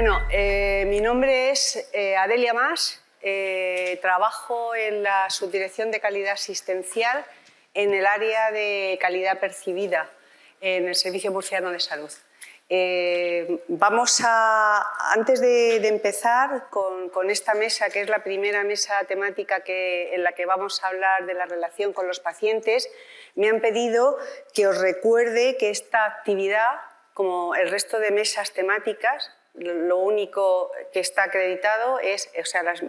Bueno, mi nombre es Adelia Mas, trabajo en la Subdirección de Calidad Asistencial en el área de calidad percibida en el Servicio Murciano de Salud. Antes de empezar con esta mesa, que es la primera mesa temática en la que vamos a hablar de la relación con los pacientes, me han pedido que os recuerde que esta actividad, como el resto de mesas temáticas, lo único que está acreditado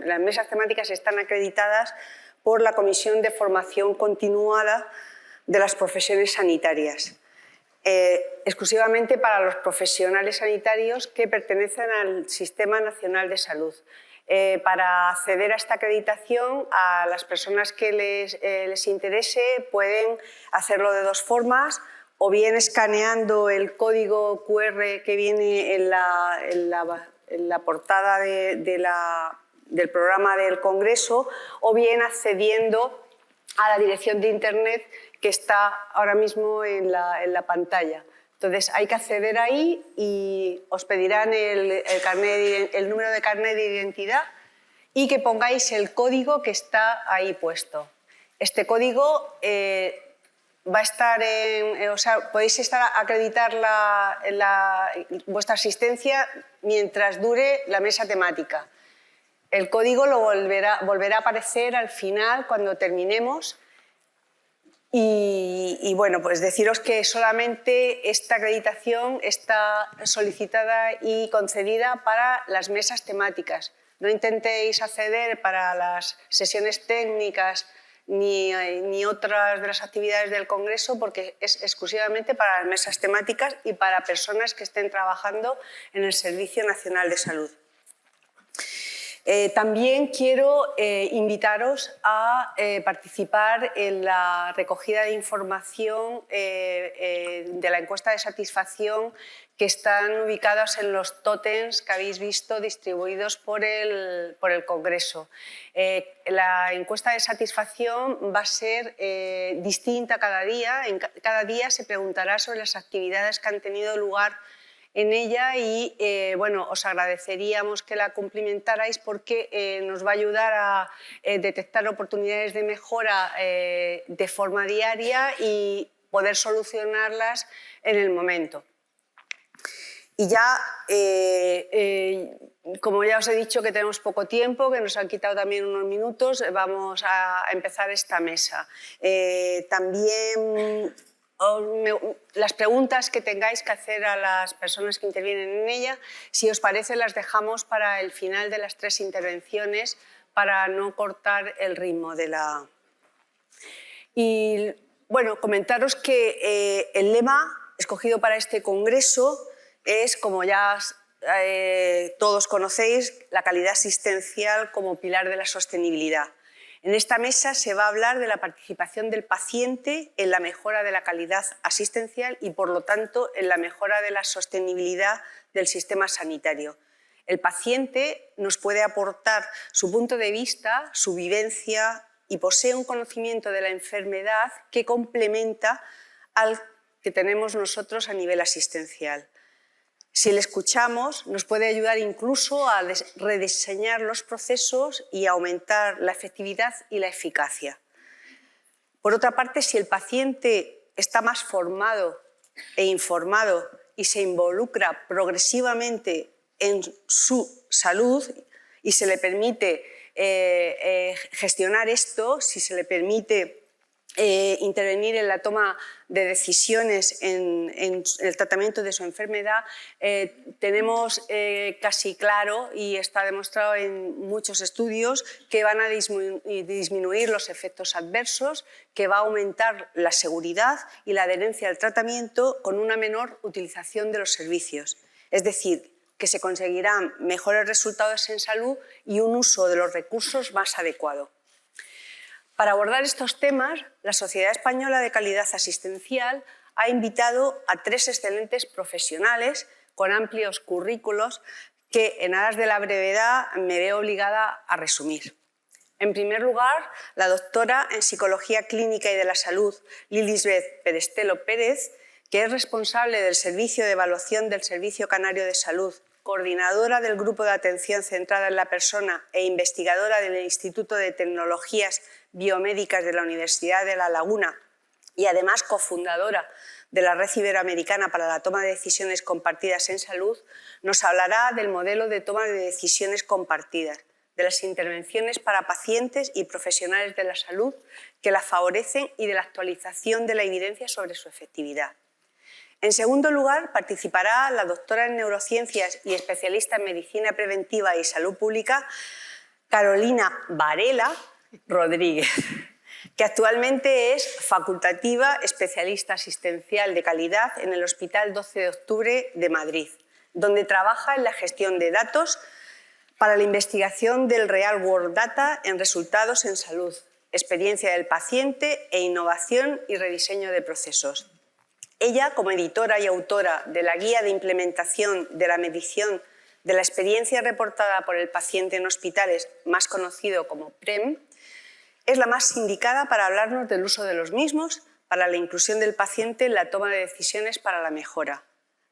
las mesas temáticas están acreditadas por la Comisión de Formación Continuada de las Profesiones Sanitarias, exclusivamente para los profesionales sanitarios que pertenecen al Sistema Nacional de Salud. Para acceder a esta acreditación, a las personas que les interese pueden hacerlo de dos formas: o bien escaneando el código QR que viene en la portada del programa del Congreso, o bien accediendo a la dirección de Internet que está ahora mismo en la pantalla. Entonces hay que acceder ahí y os pedirán el número de carnet de identidad y que pongáis el código que está ahí puesto. Este código va a estar podéis acreditar vuestra asistencia mientras dure la mesa temática. El código lo volverá a aparecer al final cuando terminemos. Y bueno, pues deciros que solamente esta acreditación está solicitada y concedida para las mesas temáticas. No intentéis acceder para las sesiones técnicas ni otras de las actividades del Congreso, porque es exclusivamente para las mesas temáticas y para personas que estén trabajando en el Servicio Nacional de Salud. También quiero invitaros a participar en la recogida de información de la encuesta de satisfacción que están ubicadas en los tótems que habéis visto distribuidos por el Congreso. La encuesta de satisfacción va a ser distinta cada día. Cada día se preguntará sobre las actividades que han tenido lugar en ella y bueno, os agradeceríamos que la cumplimentarais porque nos va a ayudar a detectar oportunidades de mejora de forma diaria y poder solucionarlas en el momento. Y ya, como ya os he dicho que tenemos poco tiempo, que nos han quitado también unos minutos, vamos a empezar esta mesa. También las preguntas que tengáis que hacer a las personas que intervienen en ella, si os parece, las dejamos para el final de las tres intervenciones para no cortar el ritmo de la... Y bueno, comentaros que el lema escogido para este congreso es, como ya todos conocéis, la calidad asistencial como pilar de la sostenibilidad. En esta mesa se va a hablar de la participación del paciente en la mejora de la calidad asistencial y, por lo tanto, en la mejora de la sostenibilidad del sistema sanitario. El paciente nos puede aportar su punto de vista, su vivencia y posee un conocimiento de la enfermedad que complementa al que tenemos nosotros a nivel asistencial. Si le escuchamos, nos puede ayudar incluso a rediseñar los procesos y aumentar la efectividad y la eficacia. Por otra parte, si el paciente está más formado e informado y se involucra progresivamente en su salud y se le permite gestionar esto, si se le permite intervenir en la toma de decisiones en el tratamiento de su enfermedad, tenemos casi claro, y está demostrado en muchos estudios, que van a disminuir los efectos adversos, que va a aumentar la seguridad y la adherencia al tratamiento con una menor utilización de los servicios. Es decir, que se conseguirán mejores resultados en salud y un uso de los recursos más adecuado. Para abordar estos temas, la Sociedad Española de Calidad Asistencial ha invitado a tres excelentes profesionales con amplios currículos que, en aras de la brevedad, me veo obligada a resumir. En primer lugar, la doctora en Psicología Clínica y de la Salud, Lilisbeth Perestelo Pérez, que es responsable del Servicio de Evaluación del Servicio Canario de Salud coordinadora del Grupo de Atención Centrada en la Persona e investigadora del Instituto de Tecnologías Biomédicas de la Universidad de La Laguna y además cofundadora de la Red Iberoamericana para la Toma de Decisiones Compartidas en Salud, nos hablará del modelo de toma de decisiones compartidas, de las intervenciones para pacientes y profesionales de la salud que la favorecen y de la actualización de la evidencia sobre su efectividad. En segundo lugar, participará la doctora en neurociencias y especialista en medicina preventiva y salud pública, Carolina Varela Rodríguez, que actualmente es facultativa especialista asistencial de calidad en el Hospital 12 de Octubre de Madrid, donde trabaja en la gestión de datos para la investigación del Real World Data en resultados en salud, experiencia del paciente e innovación y rediseño de procesos. Ella, como editora y autora de la Guía de Implementación de la Medición de la Experiencia Reportada por el Paciente en Hospitales, más conocido como PREM, es la más indicada para hablarnos del uso de los mismos, para la inclusión del paciente en la toma de decisiones para la mejora.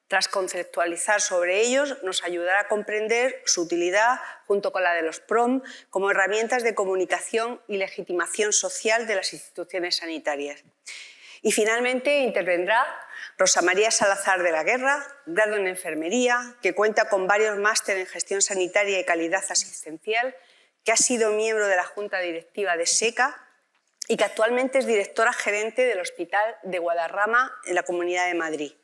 Tras conceptualizar sobre ellos, nos ayudará a comprender su utilidad junto con la de los PROM como herramientas de comunicación y legitimación social de las instituciones sanitarias. Y finalmente intervendrá Rosa María Salazar de la Guerra, grado en Enfermería, que cuenta con varios máster en Gestión Sanitaria y Calidad Asistencial, que ha sido miembro de la Junta Directiva de SECA y que actualmente es directora gerente del Hospital de Guadarrama en la Comunidad de Madrid.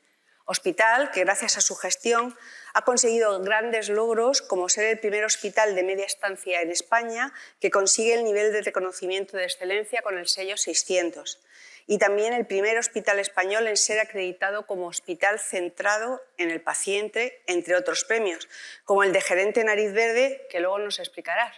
Hospital que, gracias a su gestión, ha conseguido grandes logros como ser el primer hospital de media estancia en España que consigue el nivel de reconocimiento de excelencia con el sello 600 y también el primer hospital español en ser acreditado como hospital centrado en el paciente, entre otros premios, como el de gerente nariz verde, que luego nos explicarás.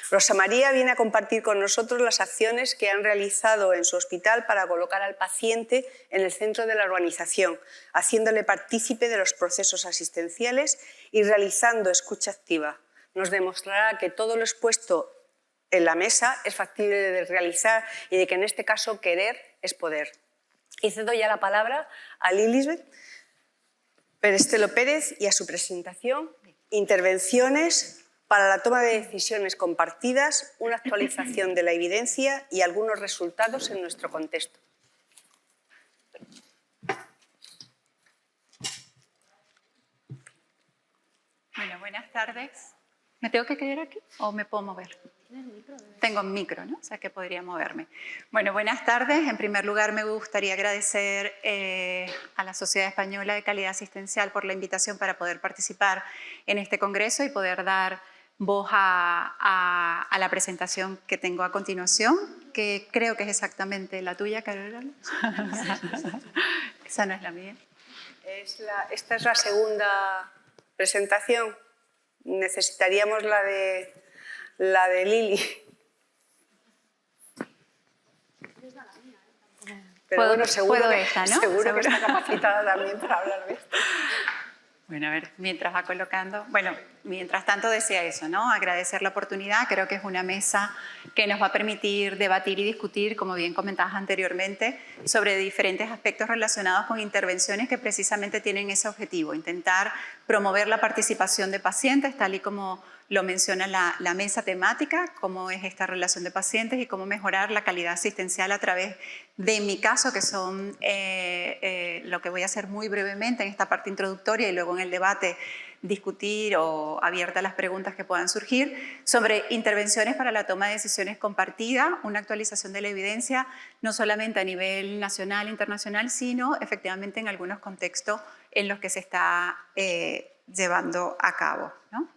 Rosa María viene a compartir con nosotros las acciones que han realizado en su hospital para colocar al paciente en el centro de la organización, haciéndole partícipe de los procesos asistenciales y realizando escucha activa. Nos demostrará que todo lo expuesto en la mesa es factible de realizar y de que en este caso querer es poder. Y cedo ya la palabra a Lilisbeth Perestelo Pérez y a su presentación, intervenciones para la toma de decisiones compartidas, una actualización de la evidencia y algunos resultados en nuestro contexto. Bueno, buenas tardes. ¿Me tengo que quedar aquí o me puedo mover? Tengo un micro, ¿no? O sea que podría moverme. Bueno, buenas tardes. En primer lugar, me gustaría agradecer a la Sociedad Española de Calidad Asistencial por la invitación para poder participar en este congreso y poder dar voz a la presentación que tengo a continuación, que creo que es exactamente la tuya, Carolina. Esa no es la mía. Esta es la segunda presentación. Necesitaríamos la de Lili. Pero bueno, seguro que está capacitada también para hablar de esto. Bueno, a ver, mientras va colocando... Bueno, mientras tanto decía eso, ¿no? Agradecer la oportunidad. Creo que es una mesa que nos va a permitir debatir y discutir, como bien comentabas anteriormente, sobre diferentes aspectos relacionados con intervenciones que precisamente tienen ese objetivo, intentar promover la participación de pacientes, tal y como lo menciona la mesa temática, cómo es esta relación de pacientes y cómo mejorar la calidad asistencial a través de, en mi caso, que son lo que voy a hacer muy brevemente en esta parte introductoria y luego en el debate discutir o abierta a las preguntas que puedan surgir, sobre intervenciones para la toma de decisiones compartida, una actualización de la evidencia, no solamente a nivel nacional e internacional, sino efectivamente en algunos contextos en los que se está llevando a cabo, ¿no?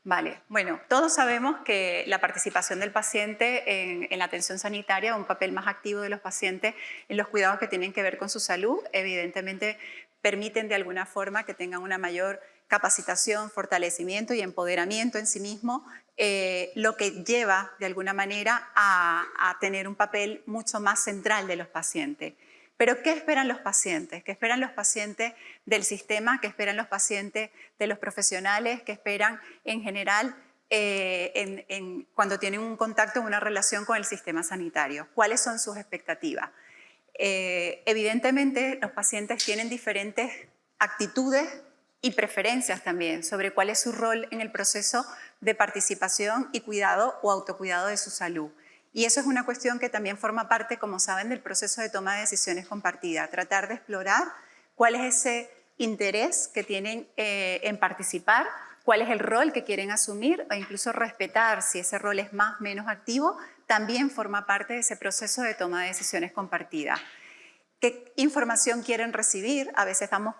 Vale, bueno, todos sabemos que la participación del paciente en la atención sanitaria, un papel más activo de los pacientes en los cuidados que tienen que ver con su salud, evidentemente permiten de alguna forma que tengan una mayor capacitación, fortalecimiento y empoderamiento en sí mismo, lo que lleva de alguna manera a tener un papel mucho más central de los pacientes. Pero ¿qué esperan los pacientes? ¿Qué esperan los pacientes del sistema? ¿Qué esperan los pacientes de los profesionales? ¿Qué esperan en general cuando tienen un contacto, una relación con el sistema sanitario? ¿Cuáles son sus expectativas? Evidentemente, los pacientes tienen diferentes actitudes y preferencias también sobre cuál es su rol en el proceso de participación y cuidado o autocuidado de su salud. Y eso es una cuestión que también forma parte, como saben, del proceso de toma de decisiones compartida, tratar de explorar cuál es ese interés que tienen en participar, cuál es el rol que quieren asumir o incluso respetar si ese rol es más o menos activo, también forma parte de ese proceso de toma de decisiones compartida. ¿Qué información quieren recibir? A veces damos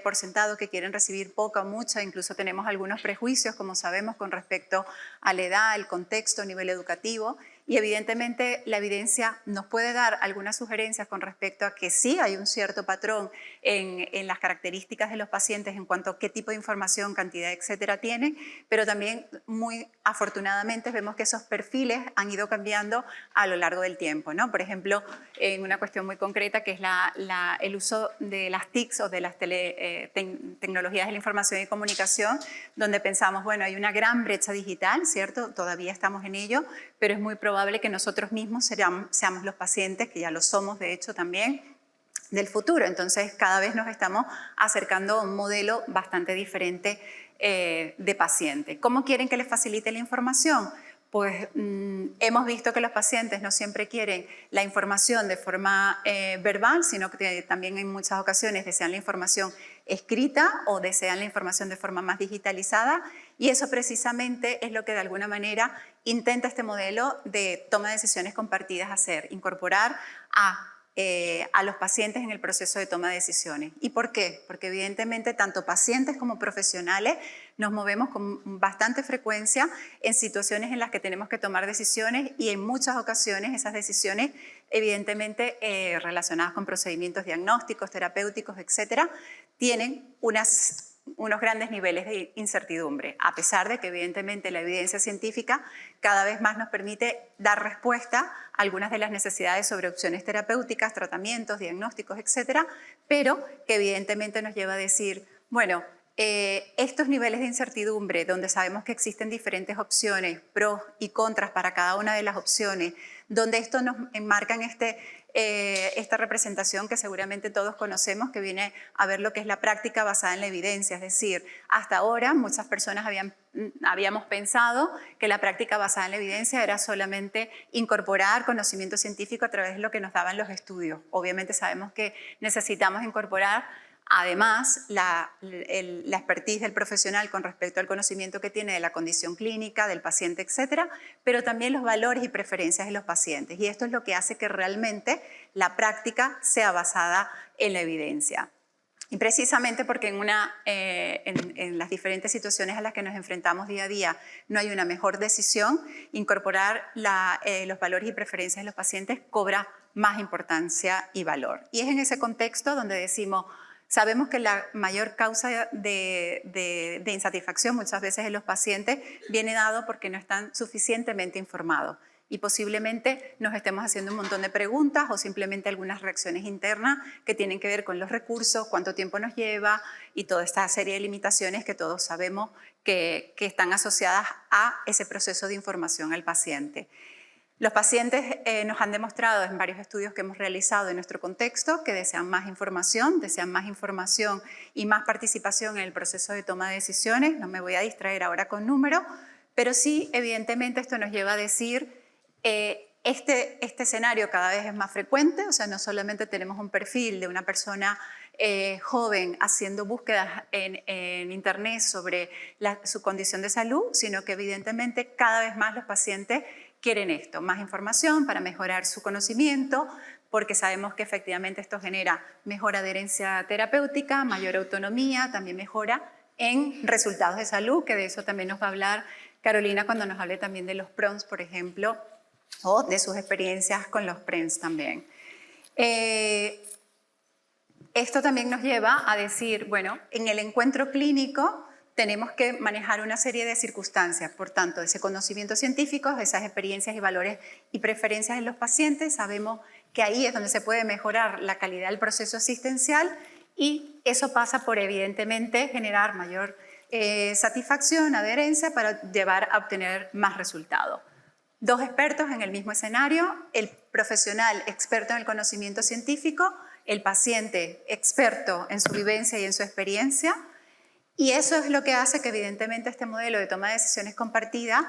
por sentado que quieren recibir poca o mucha, incluso tenemos algunos prejuicios, como sabemos, con respecto a la edad, el contexto, nivel educativo, y evidentemente la evidencia nos puede dar algunas sugerencias con respecto a que sí hay un cierto patrón en las características de los pacientes en cuanto a qué tipo de información, cantidad, etcétera, tienen, pero también muy afortunadamente vemos que esos perfiles han ido cambiando a lo largo del tiempo, ¿no? Por ejemplo, en una cuestión muy concreta que es el uso de las TICs o de las tecnologías de la información y comunicación, donde pensamos, bueno, hay una gran brecha digital, ¿cierto? Todavía estamos en ello, pero es muy probable que nosotros mismos seamos los pacientes, que ya lo somos de hecho también, del futuro. Entonces cada vez nos estamos acercando a un modelo bastante diferente de paciente. ¿Cómo quieren que les facilite la información? Pues hemos visto que los pacientes no siempre quieren la información de forma verbal, sino que también en muchas ocasiones desean la información escrita o desean la información de forma más digitalizada, y eso precisamente es lo que de alguna manera intenta este modelo de toma de decisiones compartidas hacer, incorporar a los pacientes en el proceso de toma de decisiones. ¿Y por qué? Porque evidentemente tanto pacientes como profesionales nos movemos con bastante frecuencia en situaciones en las que tenemos que tomar decisiones, y en muchas ocasiones esas decisiones evidentemente relacionadas con procedimientos diagnósticos, terapéuticos, etcétera, tienen unos grandes niveles de incertidumbre, a pesar de que evidentemente la evidencia científica cada vez más nos permite dar respuesta a algunas de las necesidades sobre opciones terapéuticas, tratamientos, diagnósticos, etcétera, pero que evidentemente nos lleva a decir, bueno, estos niveles de incertidumbre, donde sabemos que existen diferentes opciones, pros y contras para cada una de las opciones, donde esto nos enmarca en esta representación que seguramente todos conocemos, que viene a ver lo que es la práctica basada en la evidencia. Es decir, hasta ahora muchas personas habíamos pensado que la práctica basada en la evidencia era solamente incorporar conocimiento científico a través de lo que nos daban los estudios. Obviamente sabemos que necesitamos incorporar además la expertise del profesional con respecto al conocimiento que tiene de la condición clínica, del paciente, etcétera, pero también los valores y preferencias de los pacientes. Y esto es lo que hace que realmente la práctica sea basada en la evidencia. Y precisamente porque en las diferentes situaciones a las que nos enfrentamos día a día no hay una mejor decisión, incorporar los valores y preferencias de los pacientes cobra más importancia y valor. Y es en ese contexto donde decimos, sabemos que la mayor causa de insatisfacción muchas veces en los pacientes viene dado porque no están suficientemente informados, y posiblemente nos estemos haciendo un montón de preguntas o simplemente algunas reacciones internas que tienen que ver con los recursos, cuánto tiempo nos lleva y toda esta serie de limitaciones que todos sabemos que están asociadas a ese proceso de información al paciente. Los pacientes nos han demostrado en varios estudios que hemos realizado en nuestro contexto que desean más información y más participación en el proceso de toma de decisiones. No me voy a distraer ahora con números, pero sí, evidentemente, esto nos lleva a decir este escenario cada vez es más frecuente, o sea, no solamente tenemos un perfil de una persona joven haciendo búsquedas en internet sobre su condición de salud, sino que evidentemente cada vez más los pacientes quieren esto, más información para mejorar su conocimiento, porque sabemos que efectivamente esto genera mejor adherencia terapéutica, mayor autonomía, también mejora en resultados de salud, que de eso también nos va a hablar Carolina cuando nos hable también de los PRONS, por ejemplo, o de sus experiencias con los PRENS también. Esto también nos lleva a decir, bueno, en el encuentro clínico tenemos que manejar una serie de circunstancias, por tanto, ese conocimiento científico, esas experiencias y valores y preferencias en los pacientes. Sabemos que ahí es donde se puede mejorar la calidad del proceso asistencial, y eso pasa por, evidentemente, generar mayor satisfacción, adherencia para llevar a obtener más resultados. Dos expertos en el mismo escenario, el profesional experto en el conocimiento científico, el paciente experto en su vivencia y en su experiencia, Y eso es lo que hace que evidentemente este modelo de toma de decisiones compartida,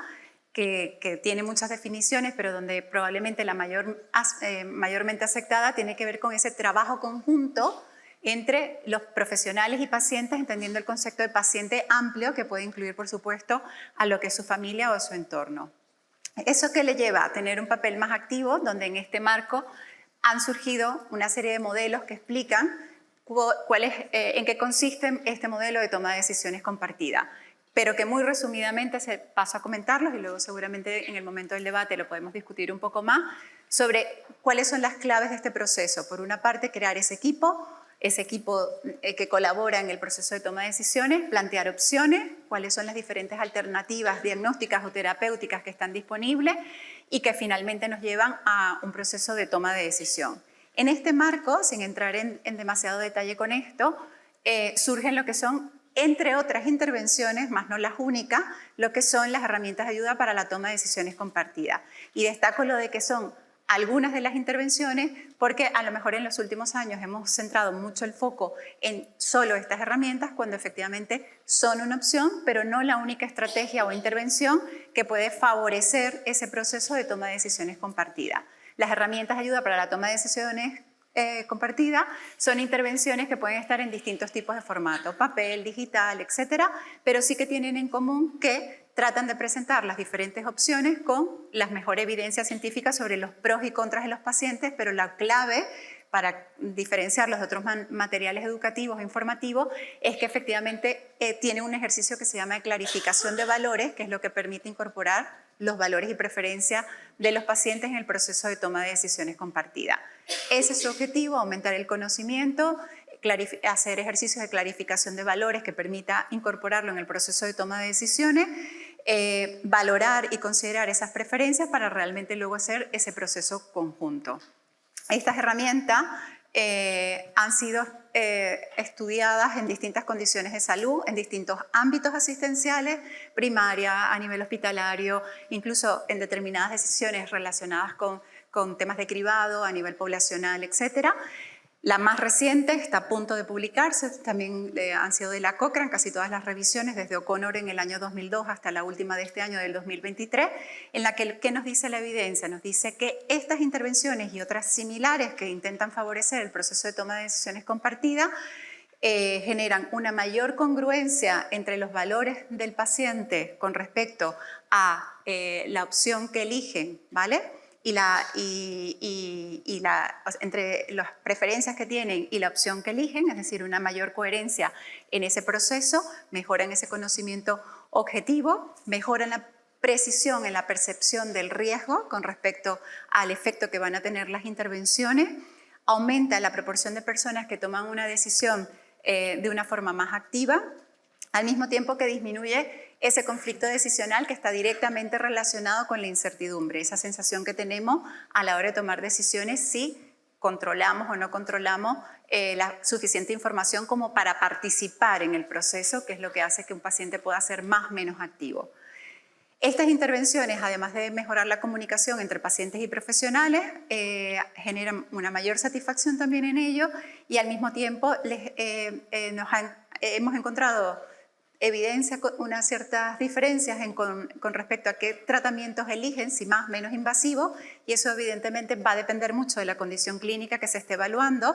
que tiene muchas definiciones, pero donde probablemente la mayormente aceptada tiene que ver con ese trabajo conjunto entre los profesionales y pacientes, entendiendo el concepto de paciente amplio, que puede incluir, por supuesto, a lo que es su familia o su entorno. ¿Eso qué le lleva? A tener un papel más activo, donde en este marco han surgido una serie de modelos que explican en qué consiste este modelo de toma de decisiones compartida, pero que muy resumidamente paso a comentarlos y luego seguramente en el momento del debate lo podemos discutir un poco más sobre cuáles son las claves de este proceso. Por una parte, crear ese equipo que colabora en el proceso de toma de decisiones, plantear opciones, cuáles son las diferentes alternativas diagnósticas o terapéuticas que están disponibles y que finalmente nos llevan a un proceso de toma de decisión. En este marco, sin entrar en demasiado detalle con esto, surgen lo que son, entre otras intervenciones, más no las únicas, lo que son las herramientas de ayuda para la toma de decisiones compartida. Y destaco lo de que son algunas de las intervenciones porque a lo mejor en los últimos años hemos centrado mucho el foco en solo estas herramientas cuando efectivamente son una opción, pero no la única estrategia o intervención que puede favorecer ese proceso de toma de decisiones compartida. Las herramientas de ayuda para la toma de decisiones compartida son intervenciones que pueden estar en distintos tipos de formato, papel, digital, etcétera, pero sí que tienen en común que tratan de presentar las diferentes opciones con las mejores evidencias científicas sobre los pros y contras de los pacientes, pero la clave para diferenciarlos de otros materiales educativos e informativos es que efectivamente tiene un ejercicio que se llama de clarificación de valores, que es lo que permite incorporar los valores y preferencias de los pacientes en el proceso de toma de decisiones compartida. Ese es su objetivo, aumentar el conocimiento, hacer ejercicios de clarificación de valores que permita incorporarlo en el proceso de toma de decisiones, valorar y considerar esas preferencias para realmente luego hacer ese proceso conjunto. Estas herramientas han sido estudiadas en distintas condiciones de salud, en distintos ámbitos asistenciales, primaria, a nivel hospitalario, incluso en determinadas decisiones relacionadas con temas de cribado, a nivel poblacional, etc. La más reciente está a punto de publicarse, también han sido de la Cochrane, casi todas las revisiones, desde O'Connor en el año 2002 hasta la última de este año, del 2023, en la que, ¿qué nos dice la evidencia? Nos dice que estas intervenciones y otras similares que intentan favorecer el proceso de toma de decisiones compartida generan una mayor congruencia entre los valores del paciente con respecto a la opción que eligen, ¿vale? Entre las preferencias que tienen y la opción que eligen, es decir, una mayor coherencia en ese proceso, mejoran ese conocimiento objetivo, mejoran la precisión en la percepción del riesgo con respecto al efecto que van a tener las intervenciones, aumenta la proporción de personas que toman una decisión de una forma más activa, al mismo tiempo que disminuye ese conflicto decisional que está directamente relacionado con la incertidumbre, esa sensación que tenemos a la hora de tomar decisiones si controlamos o no controlamos la suficiente información como para participar en el proceso, que es lo que hace que un paciente pueda ser más o menos activo. Estas intervenciones, además de mejorar la comunicación entre pacientes y profesionales, generan una mayor satisfacción también en ello y al mismo tiempo hemos encontrado evidencia unas ciertas diferencias con respecto a qué tratamientos eligen, si más o menos invasivos, y eso evidentemente va a depender mucho de la condición clínica que se esté evaluando.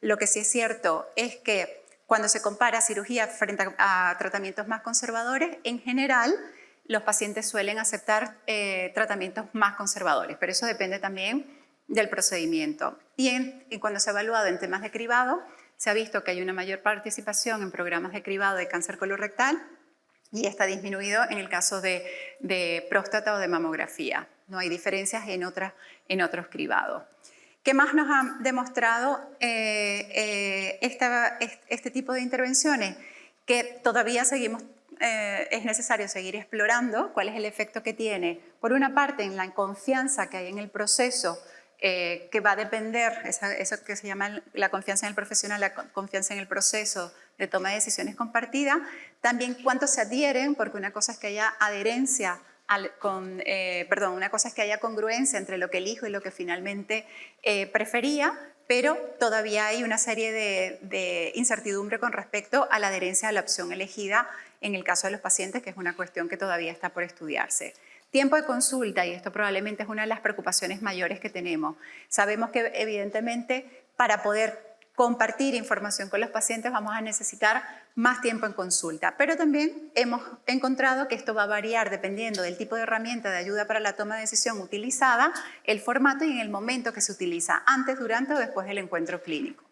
Lo que sí es cierto es que cuando se compara cirugía frente a tratamientos más conservadores, en general los pacientes suelen aceptar tratamientos más conservadores, pero eso depende también del procedimiento. Y cuando se ha evaluado en temas de cribado, se ha visto que hay una mayor participación en programas de cribado de cáncer colorectal y está disminuido en el caso de próstata o de mamografía. No hay diferencias en otros cribados. ¿Qué más nos ha demostrado este tipo de intervenciones? Que todavía es necesario seguir explorando cuál es el efecto que tiene, por una parte, en la confianza que hay en el proceso, que va a depender, eso que se llama la confianza en el profesional, la confianza en el proceso de toma de decisiones compartida, también cuánto se adhieren, porque una cosa es que haya adherencia, una cosa es que haya congruencia entre lo que elijo y lo que finalmente prefería, pero todavía hay una serie de incertidumbre con respecto a la adherencia a la opción elegida en el caso de los pacientes, que es una cuestión que todavía está por estudiarse. Tiempo de consulta, y esto probablemente es una de las preocupaciones mayores que tenemos. Sabemos que evidentemente para poder compartir información con los pacientes vamos a necesitar más tiempo en consulta, pero también hemos encontrado que esto va a variar dependiendo del tipo de herramienta de ayuda para la toma de decisión utilizada, el formato y en el momento que se utiliza, antes, durante o después del encuentro clínico.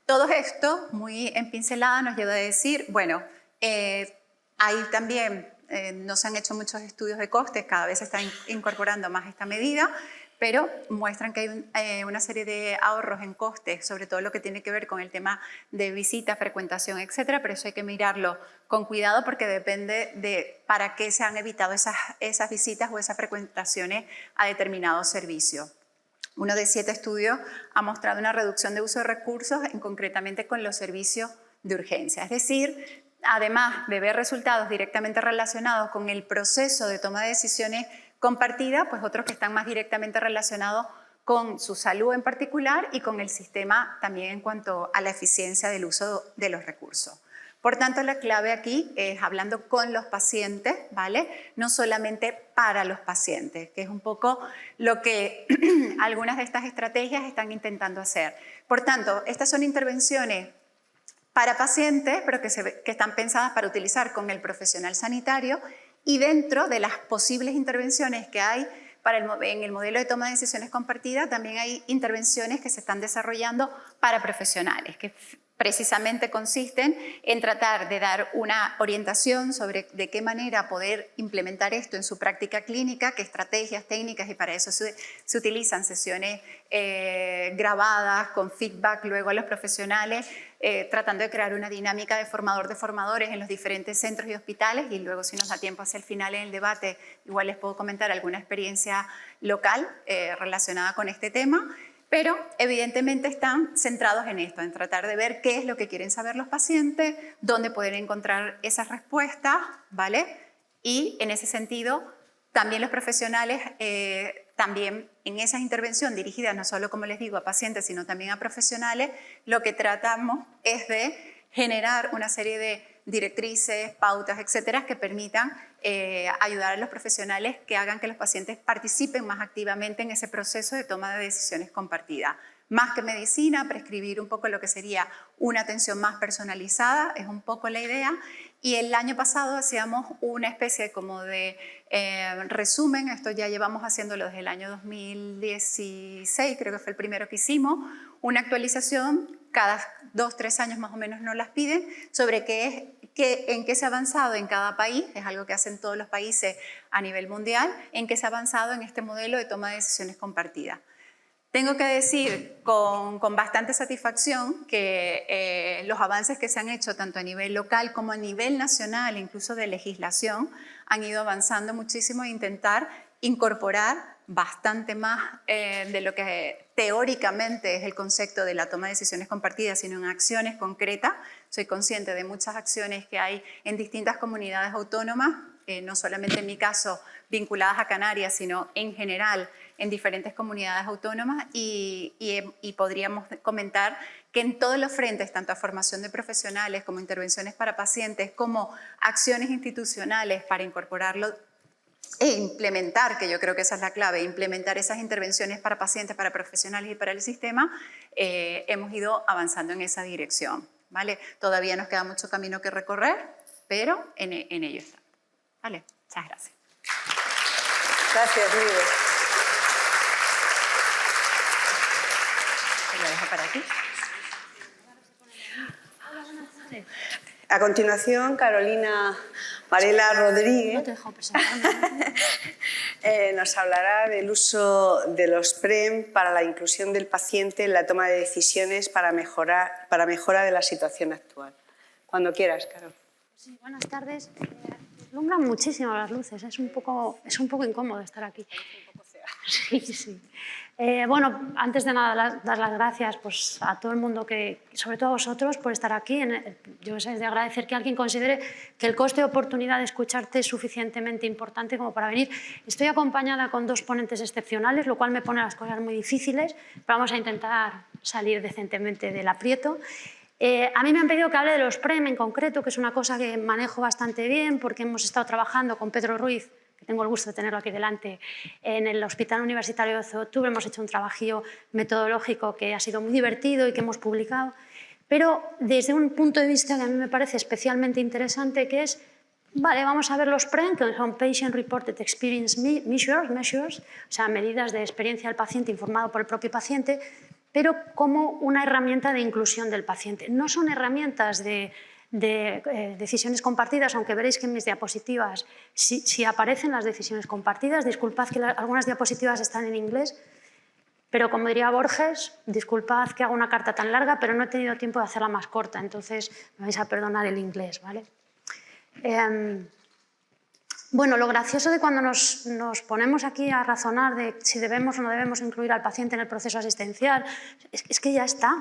Todo esto, muy en pincelada, nos lleva a decir, bueno, hay también, no se han hecho muchos estudios de costes, cada vez se está incorporando más esta medida, pero muestran que hay una serie de ahorros en costes, sobre todo lo que tiene que ver con el tema de visita, frecuentación, etcétera, pero eso hay que mirarlo con cuidado porque depende de para qué se han evitado esas visitas o esas frecuentaciones a determinados servicios. Uno de 7 estudios ha mostrado una reducción de uso de recursos, concretamente con los servicios de urgencia. Es decir, además de ver resultados directamente relacionados con el proceso de toma de decisiones compartida, pues otros que están más directamente relacionados con su salud en particular y con el sistema también en cuanto a la eficiencia del uso de los recursos. Por tanto, la clave aquí es hablando con los pacientes, ¿vale? No solamente para los pacientes, que es un poco lo que algunas de estas estrategias están intentando hacer. Por tanto, estas son intervenciones para pacientes, pero que están pensadas para utilizar con el profesional sanitario y dentro de las posibles intervenciones que hay en el modelo de toma de decisiones compartida, también hay intervenciones que se están desarrollando para profesionales, que precisamente consisten en tratar de dar una orientación sobre de qué manera poder implementar esto en su práctica clínica, qué estrategias, técnicas, y para eso se utilizan sesiones grabadas con feedback luego a los profesionales, tratando de crear una dinámica de formador de formadores en los diferentes centros y hospitales, y luego si nos da tiempo hacia el final en el debate igual les puedo comentar alguna experiencia local relacionada con este tema. Pero evidentemente están centrados en esto, en tratar de ver qué es lo que quieren saber los pacientes, dónde pueden encontrar esas respuestas, ¿vale? Y en ese sentido, también los profesionales, también en esa intervención dirigida no solo, como les digo, a pacientes, sino también a profesionales, lo que tratamos es de generar una serie de directrices, pautas, etcétera, que permitan ayudar a los profesionales que hagan que los pacientes participen más activamente en ese proceso de toma de decisiones compartida. Más que medicina, prescribir un poco lo que sería una atención más personalizada, es un poco la idea. Y el año pasado hacíamos una especie como de resumen, esto ya llevamos haciéndolo desde el año 2016, creo que fue el primero que hicimos, una actualización, cada 2-3 años más o menos nos las piden, sobre en qué se ha avanzado en cada país, es algo que hacen todos los países a nivel mundial, en qué se ha avanzado en este modelo de toma de decisiones compartida. Tengo que decir con bastante satisfacción que los avances que se han hecho tanto a nivel local como a nivel nacional, incluso de legislación, han ido avanzando muchísimo e intentar incorporar bastante más de lo que teóricamente es el concepto de la toma de decisiones compartidas, sino en acciones concretas. Soy consciente de muchas acciones que hay en distintas comunidades autónomas, no solamente en mi caso vinculadas a Canarias, sino en general en diferentes comunidades autónomas y podríamos comentar que en todos los frentes, tanto a formación de profesionales como intervenciones para pacientes, como acciones institucionales para incorporarlo e implementar, que yo creo que esa es la clave, implementar esas intervenciones para pacientes, para profesionales y para el sistema, hemos ido avanzando en esa dirección, ¿vale? Todavía nos queda mucho camino que recorrer, pero en ello está. ¿Vale? Muchas gracias. Gracias, Miguel. Lo dejo para aquí. A continuación, Carolina Varela Rodríguez nos hablará del uso de los PREM para la inclusión del paciente en la toma de decisiones para mejora de la situación actual. Cuando quieras, Carol. Sí, buenas tardes. Deslumbran muchísimo las luces, es un poco incómodo estar aquí. Sí, sí. Bueno, antes de nada, dar las gracias pues, a todo el mundo, sobre todo a vosotros, por estar aquí. Yo sé de agradecer que alguien considere que el coste de oportunidad de escucharte es suficientemente importante como para venir. Estoy acompañada con 2 ponentes excepcionales, lo cual me pone las cosas muy difíciles, pero vamos a intentar salir decentemente del aprieto. A mí me han pedido que hable de los PREM en concreto, que es una cosa que manejo bastante bien porque hemos estado trabajando con Pedro Ruiz, que tengo el gusto de tenerlo aquí delante, en el Hospital Universitario 12 de Octubre. Hemos hecho un trabajillo metodológico que ha sido muy divertido y que hemos publicado, pero desde un punto de vista que a mí me parece especialmente interesante, que es, vale, vamos a ver los PREM, que son Patient Reported Experience Measures, o sea, medidas de experiencia del paciente informado por el propio paciente, pero como una herramienta de inclusión del paciente. No son herramientas de decisiones compartidas, aunque veréis que en mis diapositivas sí aparecen las decisiones compartidas. Disculpad que algunas diapositivas están en inglés, pero como diría Borges, disculpad que haga una carta tan larga, pero no he tenido tiempo de hacerla más corta, entonces me vais a perdonar el inglés, ¿vale? Bueno, lo gracioso de cuando nos ponemos aquí a razonar de si debemos o no debemos incluir al paciente en el proceso asistencial, es que ya está.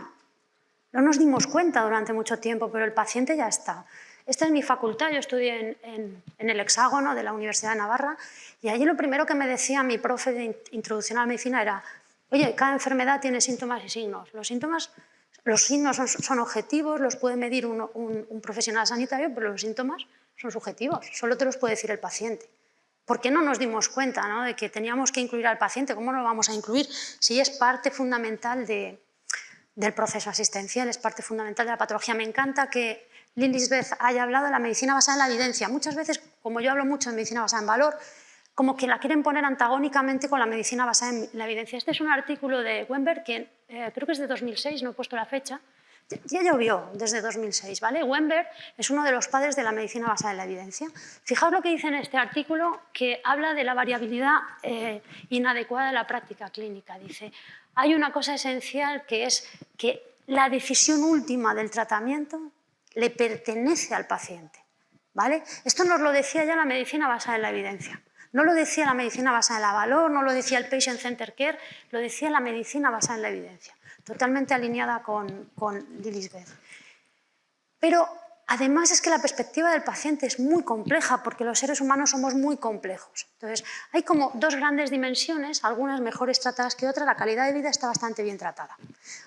No nos dimos cuenta durante mucho tiempo, pero el paciente ya está. Esta es mi facultad, yo estudié en el Hexágono de la Universidad de Navarra y allí lo primero que me decía mi profe de Introducción a la Medicina era: oye, cada enfermedad tiene síntomas y signos. Los signos son objetivos, los puede medir un profesional sanitario, pero los síntomas son subjetivos, solo te los puede decir el paciente. ¿Por qué no nos dimos cuenta, ¿no?, de que teníamos que incluir al paciente? ¿Cómo no lo vamos a incluir si es parte fundamental del proceso asistencial, es parte fundamental de la patología? Me encanta que Lilisbeth haya hablado de la medicina basada en la evidencia. Muchas veces, como yo hablo mucho de medicina basada en valor, como que la quieren poner antagónicamente con la medicina basada en la evidencia. Este es un artículo de Weinberg que creo que es de 2006, no he puesto la fecha. Ya llovió desde 2006, ¿vale? Weinberg es uno de los padres de la medicina basada en la evidencia. Fijaos lo que dice en este artículo, que habla de la variabilidad inadecuada de la práctica clínica. Dice: hay una cosa esencial, que es que la decisión última del tratamiento le pertenece al paciente, ¿vale? Esto nos lo decía ya la medicina basada en la evidencia. No lo decía la medicina basada en el valor, no lo decía el Patient Centered Care, lo decía la medicina basada en la evidencia. Totalmente alineada con Lilisbeth. Pero además es que la perspectiva del paciente es muy compleja, porque los seres humanos somos muy complejos. Entonces, hay como dos grandes dimensiones, algunas mejores tratadas que otras. La calidad de vida está bastante bien tratada.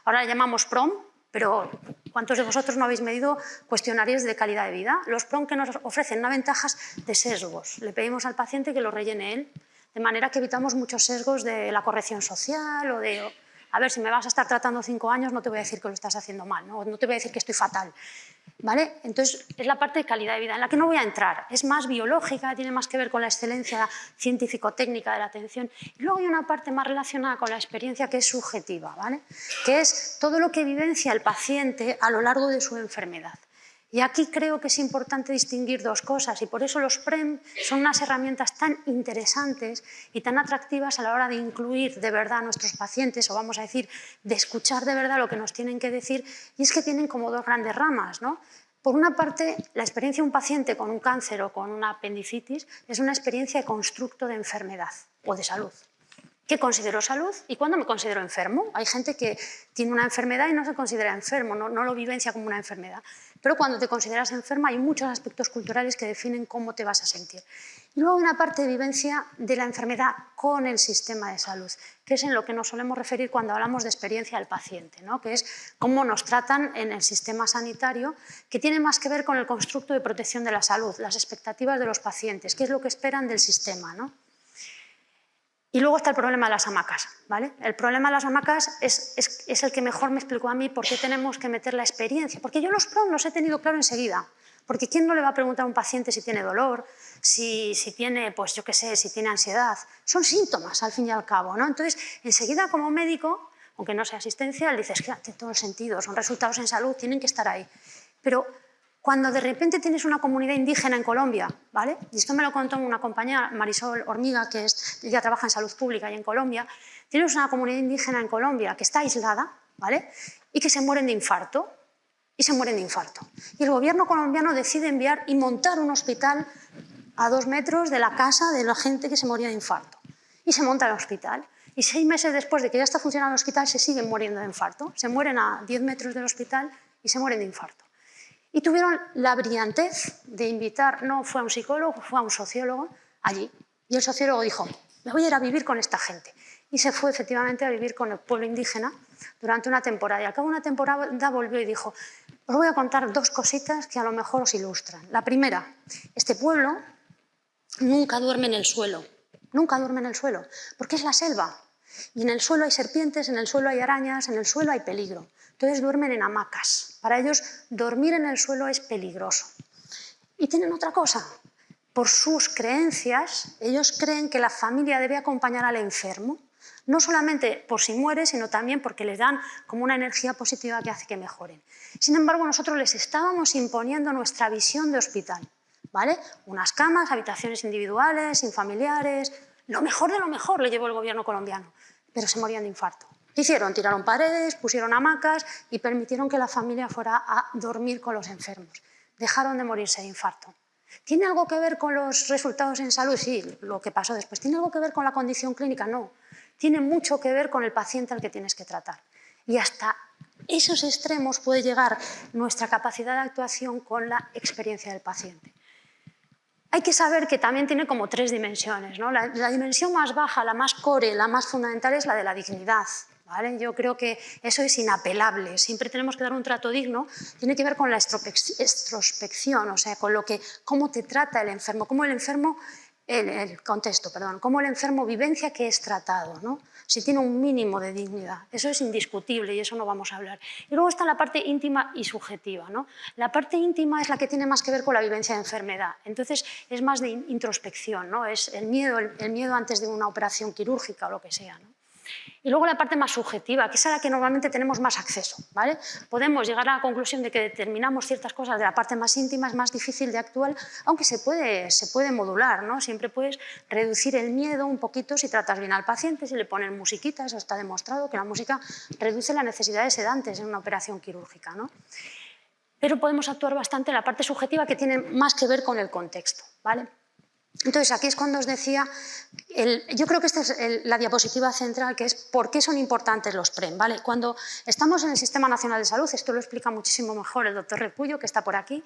Ahora la llamamos PROM, pero ¿cuántos de vosotros no habéis medido cuestionarios de calidad de vida? Los PROM que nos ofrecen no ventajas de sesgos. Le pedimos al paciente que lo rellene él, de manera que evitamos muchos sesgos de la corrección social o de: a ver, si me vas a estar tratando 5 años, no te voy a decir que lo estás haciendo mal, no te voy a decir que estoy fatal, ¿vale? Entonces, es la parte de calidad de vida en la que no voy a entrar. Es más biológica, tiene más que ver con la excelencia científico-técnica de la atención. Y luego hay una parte más relacionada con la experiencia, que es subjetiva, ¿vale? Que es todo lo que vivencia el paciente a lo largo de su enfermedad. Y aquí creo que es importante distinguir dos cosas, y por eso los PREM son unas herramientas tan interesantes y tan atractivas a la hora de incluir de verdad a nuestros pacientes, o vamos a decir, de escuchar de verdad lo que nos tienen que decir, y es que tienen como dos grandes ramas, ¿no? Por una parte, la experiencia de un paciente con un cáncer o con una apendicitis es una experiencia de constructo de enfermedad o de salud. ¿Qué considero salud y cuándo me considero enfermo? Hay gente que tiene una enfermedad y no se considera enfermo, no lo vivencia como una enfermedad. Pero cuando te consideras enferma hay muchos aspectos culturales que definen cómo te vas a sentir. Y luego hay una parte de vivencia de la enfermedad con el sistema de salud, que es en lo que nos solemos referir cuando hablamos de experiencia del paciente, ¿no? Que es cómo nos tratan en el sistema sanitario, que tiene más que ver con el constructo de protección de la salud, las expectativas de los pacientes, qué es lo que esperan del sistema, ¿no? Y luego está el problema de las hamacas, ¿vale? El problema de las hamacas es el que mejor me explicó a mí por qué tenemos que meter la experiencia. Porque yo los PROM los he tenido claro enseguida. Porque ¿quién no le va a preguntar a un paciente si tiene dolor, si tiene, pues yo qué sé, si tiene ansiedad? Son síntomas, al fin y al cabo, ¿no? Entonces, enseguida como médico, aunque no sea asistencial, dices que tiene todo el sentido, son resultados en salud, tienen que estar ahí. Pero cuando de repente tienes una comunidad indígena en Colombia, ¿vale? Y esto me lo contó una compañera, Marisol Hormiga, que ella trabaja en salud pública y en Colombia. Tienes una comunidad indígena en Colombia que está aislada, ¿vale? Y que se mueren de infarto. Y se mueren de infarto. Y el gobierno colombiano decide enviar y montar un hospital a 2 metros de la casa de la gente que se moría de infarto. Y se monta el hospital. Y 6 meses después de que ya está funcionando el hospital, se siguen muriendo de infarto. Se mueren a 10 metros del hospital y se mueren de infarto. Y tuvieron la brillantez de invitar, no fue a un psicólogo, fue a un sociólogo allí. Y el sociólogo dijo: me voy a ir a vivir con esta gente. y se fue efectivamente a vivir con el pueblo indígena durante una temporada. Y al cabo de una temporada volvió y dijo: os voy a contar dos cositas que a lo mejor os ilustran. La primera, este pueblo nunca duerme en el suelo, nunca duerme en el suelo, porque es la selva. Y en el suelo hay serpientes, en el suelo hay arañas, en el suelo hay peligro. Entonces duermen en hamacas. Para ellos dormir en el suelo es peligroso. Y tienen otra cosa. Por sus creencias, ellos creen que la familia debe acompañar al enfermo, no solamente por si muere, sino también porque les dan como una energía positiva que hace que mejoren. Sin embargo, nosotros les estábamos imponiendo nuestra visión de hospital, ¿vale? Unas camas, habitaciones individuales, sin familiares, lo mejor de lo mejor le llevó el gobierno colombiano, pero se morían de infarto. ¿Qué hicieron? Tiraron paredes, pusieron hamacas y permitieron que la familia fuera a dormir con los enfermos. Dejaron de morirse de infarto. ¿Tiene algo que ver con los resultados en salud? Sí, lo que pasó después. ¿Tiene algo que ver con la condición clínica? No. Tiene mucho que ver con el paciente al que tienes que tratar. Y hasta esos extremos puede llegar nuestra capacidad de actuación con la experiencia del paciente. Hay que saber que también tiene como tres dimensiones, ¿no? La dimensión más baja, la más core, la más fundamental es la de la dignidad, ¿vale? Yo creo que eso es inapelable. Siempre tenemos que dar un trato digno. Tiene que ver con la extrospección, o sea, con cómo te trata el enfermo, cómo el enfermo, el contexto, perdón, cómo el enfermo vivencia que es tratado, ¿no? Si tiene un mínimo de dignidad. Eso es indiscutible y eso no vamos a hablar. Y luego está la parte íntima y subjetiva, ¿no? La parte íntima es la que tiene más que ver con la vivencia de enfermedad. Entonces es más de introspección, ¿no? Es el miedo antes de una operación quirúrgica o lo que sea, ¿no? Y luego la parte más subjetiva, que es a la que normalmente tenemos más acceso, ¿vale? Podemos llegar a la conclusión de que determinamos ciertas cosas de la parte más íntima, es más difícil de actuar, aunque se puede modular, ¿no? Siempre puedes reducir el miedo un poquito si tratas bien al paciente, si le ponen musiquita. Eso está demostrado, que la música reduce la necesidad de sedantes en una operación quirúrgica, ¿no? Pero podemos actuar bastante en la parte subjetiva, que tiene más que ver con el contexto, ¿vale? Entonces, aquí es cuando os decía, yo creo que esta es la diapositiva central, que es por qué son importantes los PREM, ¿vale? Cuando estamos en el Sistema Nacional de Salud, esto lo explica muchísimo mejor el doctor Repullo, que está por aquí,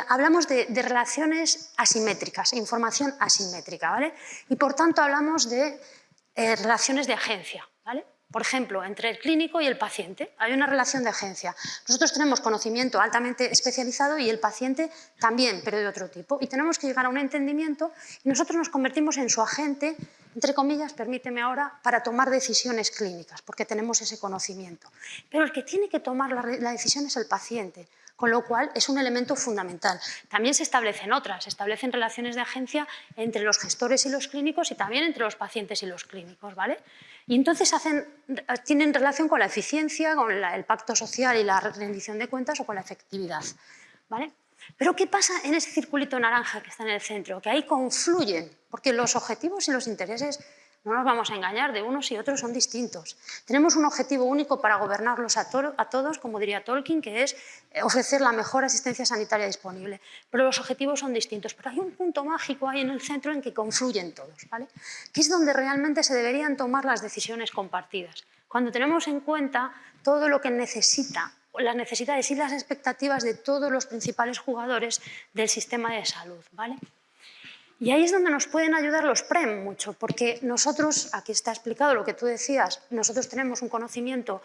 hablamos de relaciones asimétricas, información asimétrica, ¿vale? Y por tanto hablamos de relaciones de agencia, ¿vale? Por ejemplo, entre el clínico y el paciente hay una relación de agencia. Nosotros tenemos conocimiento altamente especializado y el paciente también, pero de otro tipo. Y tenemos que llegar a un entendimiento y nosotros nos convertimos en su agente, entre comillas, permíteme ahora, para tomar decisiones clínicas, porque tenemos ese conocimiento. Pero el que tiene que tomar la decisión es el paciente, con lo cual es un elemento fundamental. También se establecen otras, se establecen relaciones de agencia entre los gestores y los clínicos y también entre los pacientes y los clínicos, ¿vale? Y entonces tienen relación con la eficiencia, con el pacto social y la rendición de cuentas o con la efectividad, ¿vale? Pero ¿qué pasa en ese circulito naranja que está en el centro? Que ahí confluyen, porque los objetivos y los intereses, no nos vamos a engañar, de unos y otros son distintos. Tenemos un objetivo único para gobernarlos a todos, como diría Tolkien, que es ofrecer la mejor asistencia sanitaria disponible. Pero los objetivos son distintos. Pero hay un punto mágico ahí en el centro en que confluyen todos, ¿vale? Que es donde realmente se deberían tomar las decisiones compartidas. Cuando tenemos en cuenta todo lo que necesita, las necesidades y las expectativas de todos los principales jugadores del sistema de salud, ¿vale? Y ahí es donde nos pueden ayudar los PREM mucho, porque nosotros, aquí está explicado lo que tú decías, nosotros tenemos un conocimiento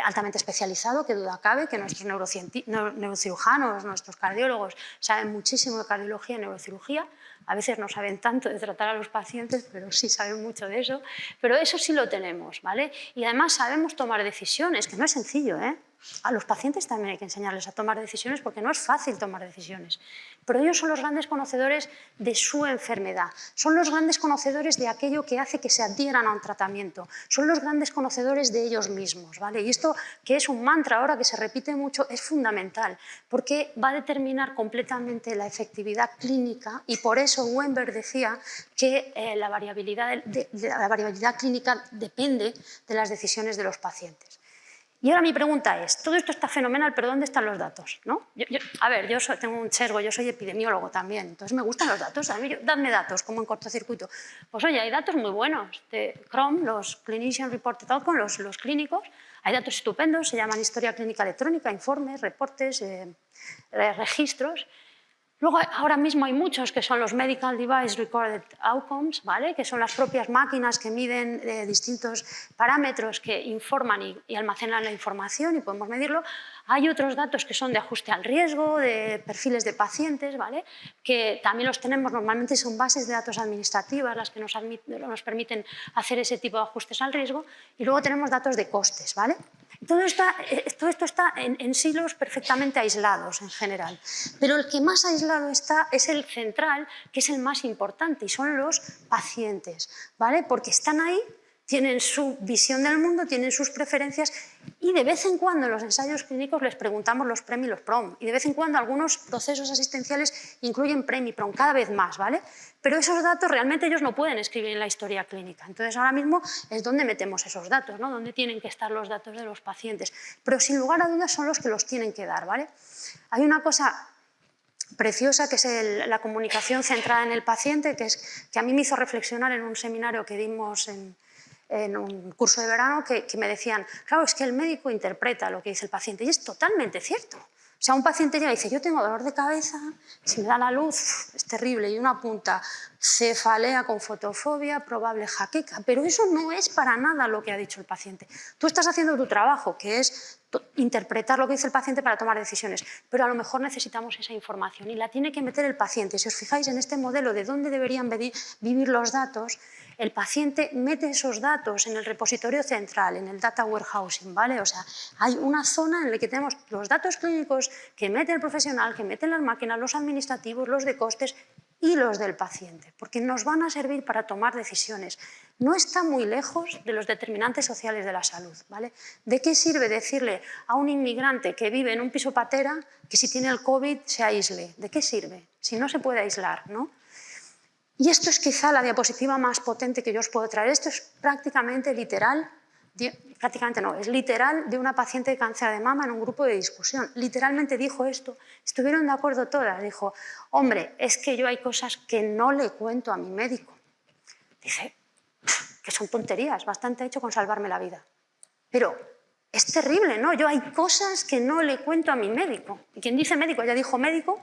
altamente especializado, que duda cabe, que nuestros neurocirujanos, nuestros cardiólogos saben muchísimo de cardiología y neurocirugía. A veces no saben tanto de tratar a los pacientes, pero sí saben mucho de eso. Pero eso sí lo tenemos, ¿vale? Y además sabemos tomar decisiones, que no es sencillo, ¿eh? A los pacientes también hay que enseñarles a tomar decisiones porque no es fácil tomar decisiones. Pero ellos son los grandes conocedores de su enfermedad, son los grandes conocedores de aquello que hace que se adhieran a un tratamiento, son los grandes conocedores de ellos mismos, ¿vale? Y esto, que es un mantra ahora que se repite mucho, es fundamental porque va a determinar completamente la efectividad clínica y por eso Weinberg decía que la variabilidad clínica depende de las decisiones de los pacientes. Y ahora mi pregunta es, todo esto está fenomenal, pero ¿dónde están los datos? ¿No? Yo tengo un sesgo, yo soy epidemiólogo también, entonces me gustan los datos. A mí, dadme datos, como en cortocircuito. Pues oye, hay datos muy buenos de CROM, los Clinician Reported Outcomes, los clínicos. Hay datos estupendos, se llaman historia clínica electrónica, informes, reportes, registros. Luego, ahora mismo hay muchos que son los Medical Device Recorded Outcomes, ¿vale? Que son las propias máquinas que miden distintos parámetros que informan y almacenan la información y podemos medirlo. Hay otros datos que son de ajuste al riesgo, de perfiles de pacientes, ¿vale? Que también los tenemos, normalmente son bases de datos administrativas las que nos permiten hacer ese tipo de ajustes al riesgo. Y luego tenemos datos de costes, ¿vale? Todo esto está en silos perfectamente aislados en general, pero el que más aislado está es el central, que es el más importante, y son los pacientes, ¿vale? Porque están ahí, tienen su visión del mundo, tienen sus preferencias y de vez en cuando en los ensayos clínicos les preguntamos los PREM y los PROM y de vez en cuando algunos procesos asistenciales incluyen PREM y PROM, cada vez más, ¿vale? Pero esos datos realmente ellos no pueden escribir en la historia clínica. Entonces ahora mismo es donde metemos esos datos, ¿no? Donde tienen que estar los datos de los pacientes. Pero sin lugar a dudas son los que los tienen que dar, ¿vale? Hay una cosa preciosa que es la comunicación centrada en el paciente, que a mí me hizo reflexionar en un seminario que dimos en un curso de verano que me decían, claro, es que el médico interpreta lo que dice el paciente y es totalmente cierto. O sea, un paciente ya dice, yo tengo dolor de cabeza, si me da la luz es terrible y una punta, cefalea con fotofobia, probable jaqueca, pero eso no es para nada lo que ha dicho el paciente. Tú estás haciendo tu trabajo, que es interpretar lo que dice el paciente para tomar decisiones, pero a lo mejor necesitamos esa información y la tiene que meter el paciente. Si os fijáis en este modelo de dónde deberían vivir los datos, el paciente mete esos datos en el repositorio central, en el data warehousing, ¿vale? O sea, hay una zona en la que tenemos los datos clínicos que mete el profesional, que meten las máquinas, los administrativos, los de costes y los del paciente, porque nos van a servir para tomar decisiones. No está muy lejos de los determinantes sociales de la salud, ¿vale? ¿De qué sirve decirle a un inmigrante que vive en un piso patera que si tiene el COVID se aísle? ¿De qué sirve? Si no se puede aislar, ¿no? Y esto es quizá la diapositiva más potente que yo os puedo traer. Esto es prácticamente literal, prácticamente no, es literal de una paciente de cáncer de mama en un grupo de discusión. Literalmente dijo esto, estuvieron de acuerdo todas. Dijo, hombre, es que yo hay cosas que no le cuento a mi médico. Dice, que son tonterías, bastante he hecho con salvarme la vida. Pero es terrible, ¿no? Yo hay cosas que no le cuento a mi médico. Y quien dice médico, ya dijo médico,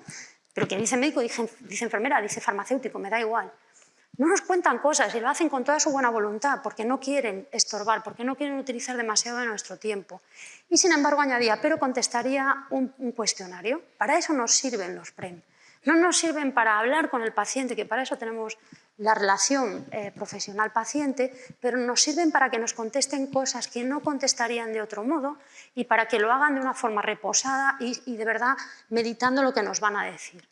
pero quien dice médico dice enfermera, dice farmacéutico, me da igual. No nos cuentan cosas y lo hacen con toda su buena voluntad porque no quieren estorbar, porque no quieren utilizar demasiado de nuestro tiempo. Y sin embargo añadía, pero contestaría un cuestionario. Para eso nos sirven los PREM. No nos sirven para hablar con el paciente, que para eso tenemos la relación profesional-paciente, pero nos sirven para que nos contesten cosas que no contestarían de otro modo y para que lo hagan de una forma reposada y de verdad meditando lo que nos van a decir.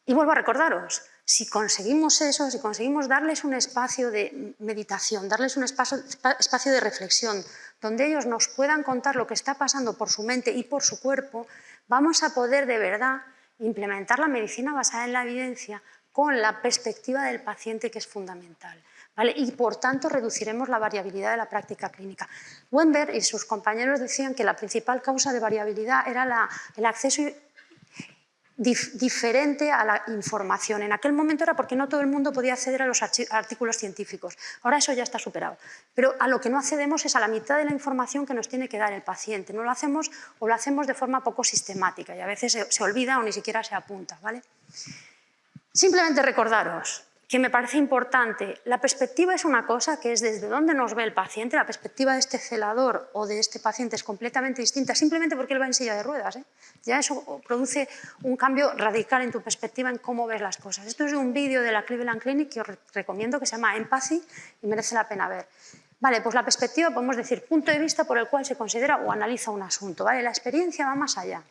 Y vuelvo a recordaros, si conseguimos eso, si conseguimos darles un espacio de meditación, darles un espacio de reflexión, donde ellos nos puedan contar lo que está pasando por su mente y por su cuerpo, vamos a poder de verdad implementar la medicina basada en la evidencia con la perspectiva del paciente, que es fundamental, ¿vale? Y por tanto reduciremos la variabilidad de la práctica clínica. Wember y sus compañeros decían que la principal causa de variabilidad era el acceso diferente a la información. En aquel momento era porque no todo el mundo podía acceder a los artículos científicos. Ahora eso ya está superado. Pero a lo que no accedemos es a la mitad de la información que nos tiene que dar el paciente. No lo hacemos o lo hacemos de forma poco sistemática y a veces se olvida o ni siquiera se apunta, ¿vale? Simplemente recordaros que me parece importante, la perspectiva es una cosa que es desde dónde nos ve el paciente, la perspectiva de este celador o de este paciente es completamente distinta, simplemente porque él va en silla de ruedas, ¿eh? Ya eso produce un cambio radical en tu perspectiva en cómo ves las cosas. Esto es de un vídeo de la Cleveland Clinic que os recomiendo, que se llama Empathy y merece la pena ver. Vale, pues la perspectiva podemos decir punto de vista por el cual se considera o analiza un asunto, ¿vale? La experiencia va más allá.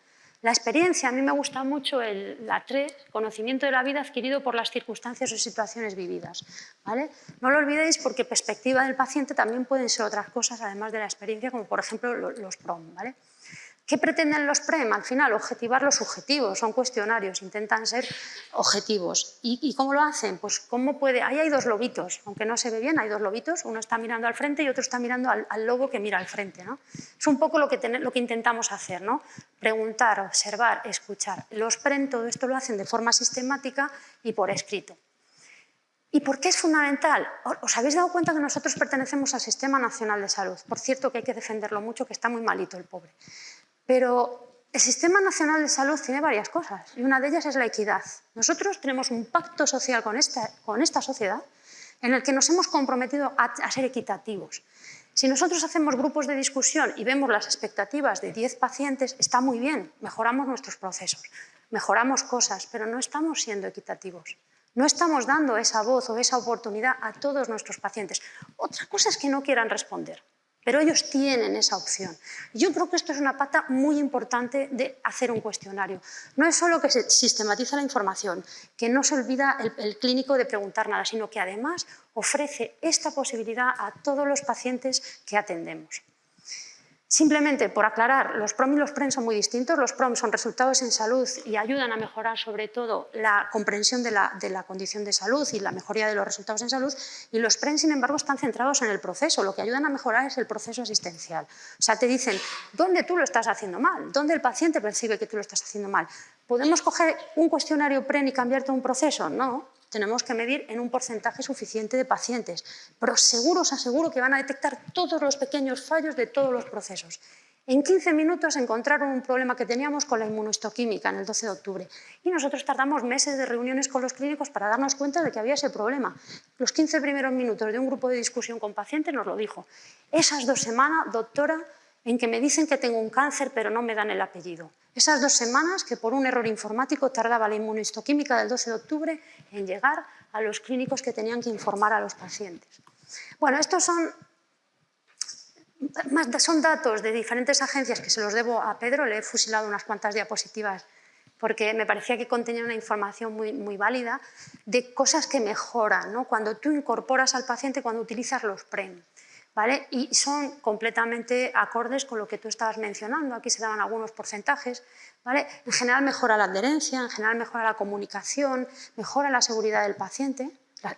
La experiencia, a mí me gusta mucho la 3, conocimiento de la vida adquirido por las circunstancias o situaciones vividas, ¿vale? No lo olvidéis porque perspectiva del paciente también pueden ser otras cosas además de la experiencia, como por ejemplo los PROM, ¿vale? ¿Qué pretenden los PREM? Al final, objetivar los subjetivos, son cuestionarios, intentan ser objetivos. ¿Y cómo lo hacen? Pues cómo puede... Ahí hay dos lobitos, aunque no se ve bien, hay dos lobitos, uno está mirando al frente y otro está mirando al lobo que mira al frente, ¿no? Es un poco lo que intentamos hacer, ¿no? Preguntar, observar, escuchar. Los PREM todo esto lo hacen de forma sistemática y por escrito. ¿Y por qué es fundamental? ¿Os habéis dado cuenta que nosotros pertenecemos al Sistema Nacional de Salud? Por cierto, que hay que defenderlo mucho, que está muy malito el pobre. Pero el Sistema Nacional de Salud tiene varias cosas y una de ellas es la equidad. Nosotros tenemos un pacto social con esta sociedad en el que nos hemos comprometido a ser equitativos. Si nosotros hacemos grupos de discusión y vemos las expectativas de 10 pacientes, está muy bien, mejoramos nuestros procesos, mejoramos cosas, pero no estamos siendo equitativos. No estamos dando esa voz o esa oportunidad a todos nuestros pacientes. Otra cosa es que no quieran responder, pero ellos tienen esa opción. Yo creo que esto es una pata muy importante de hacer un cuestionario. No es solo que se sistematiza la información, que no se olvida el clínico de preguntar nada, sino que además ofrece esta posibilidad a todos los pacientes que atendemos. Simplemente por aclarar, los PROM y los PREM son muy distintos. Los PROM son resultados en salud y ayudan a mejorar sobre todo la comprensión de la condición de salud y la mejoría de los resultados en salud, y los PREM, sin embargo, están centrados en el proceso. Lo que ayudan a mejorar es el proceso asistencial. O sea, te dicen dónde tú lo estás haciendo mal, dónde el paciente percibe que tú lo estás haciendo mal. ¿Podemos coger un cuestionario PREM y cambiarte un proceso? No. Tenemos que medir en un porcentaje suficiente de pacientes, pero seguro, os aseguro que van a detectar todos los pequeños fallos de todos los procesos. En 15 minutos encontraron un problema que teníamos con la inmunohistoquímica en el 12 de octubre y nosotros tardamos meses de reuniones con los clínicos para darnos cuenta de que había ese problema. Los 15 primeros minutos de un grupo de discusión con pacientes nos lo dijo. Esas 2 semanas, doctora, en que me dicen que tengo un cáncer pero no me dan el apellido. Esas 2 semanas que por un error informático tardaba la inmunohistoquímica del 12 de octubre en llegar a los clínicos que tenían que informar a los pacientes. Bueno, estos son datos de diferentes agencias que se los debo a Pedro. Le he fusilado unas cuantas diapositivas porque me parecía que contenía una información muy válida de cosas que mejoran, ¿no? Cuando tú incorporas al paciente, cuando utilizas los PREM. ¿Vale? Y son completamente acordes con lo que tú estabas mencionando. Aquí se daban algunos porcentajes. ¿Vale? En general mejora la adherencia, en general mejora la comunicación, mejora la seguridad del paciente.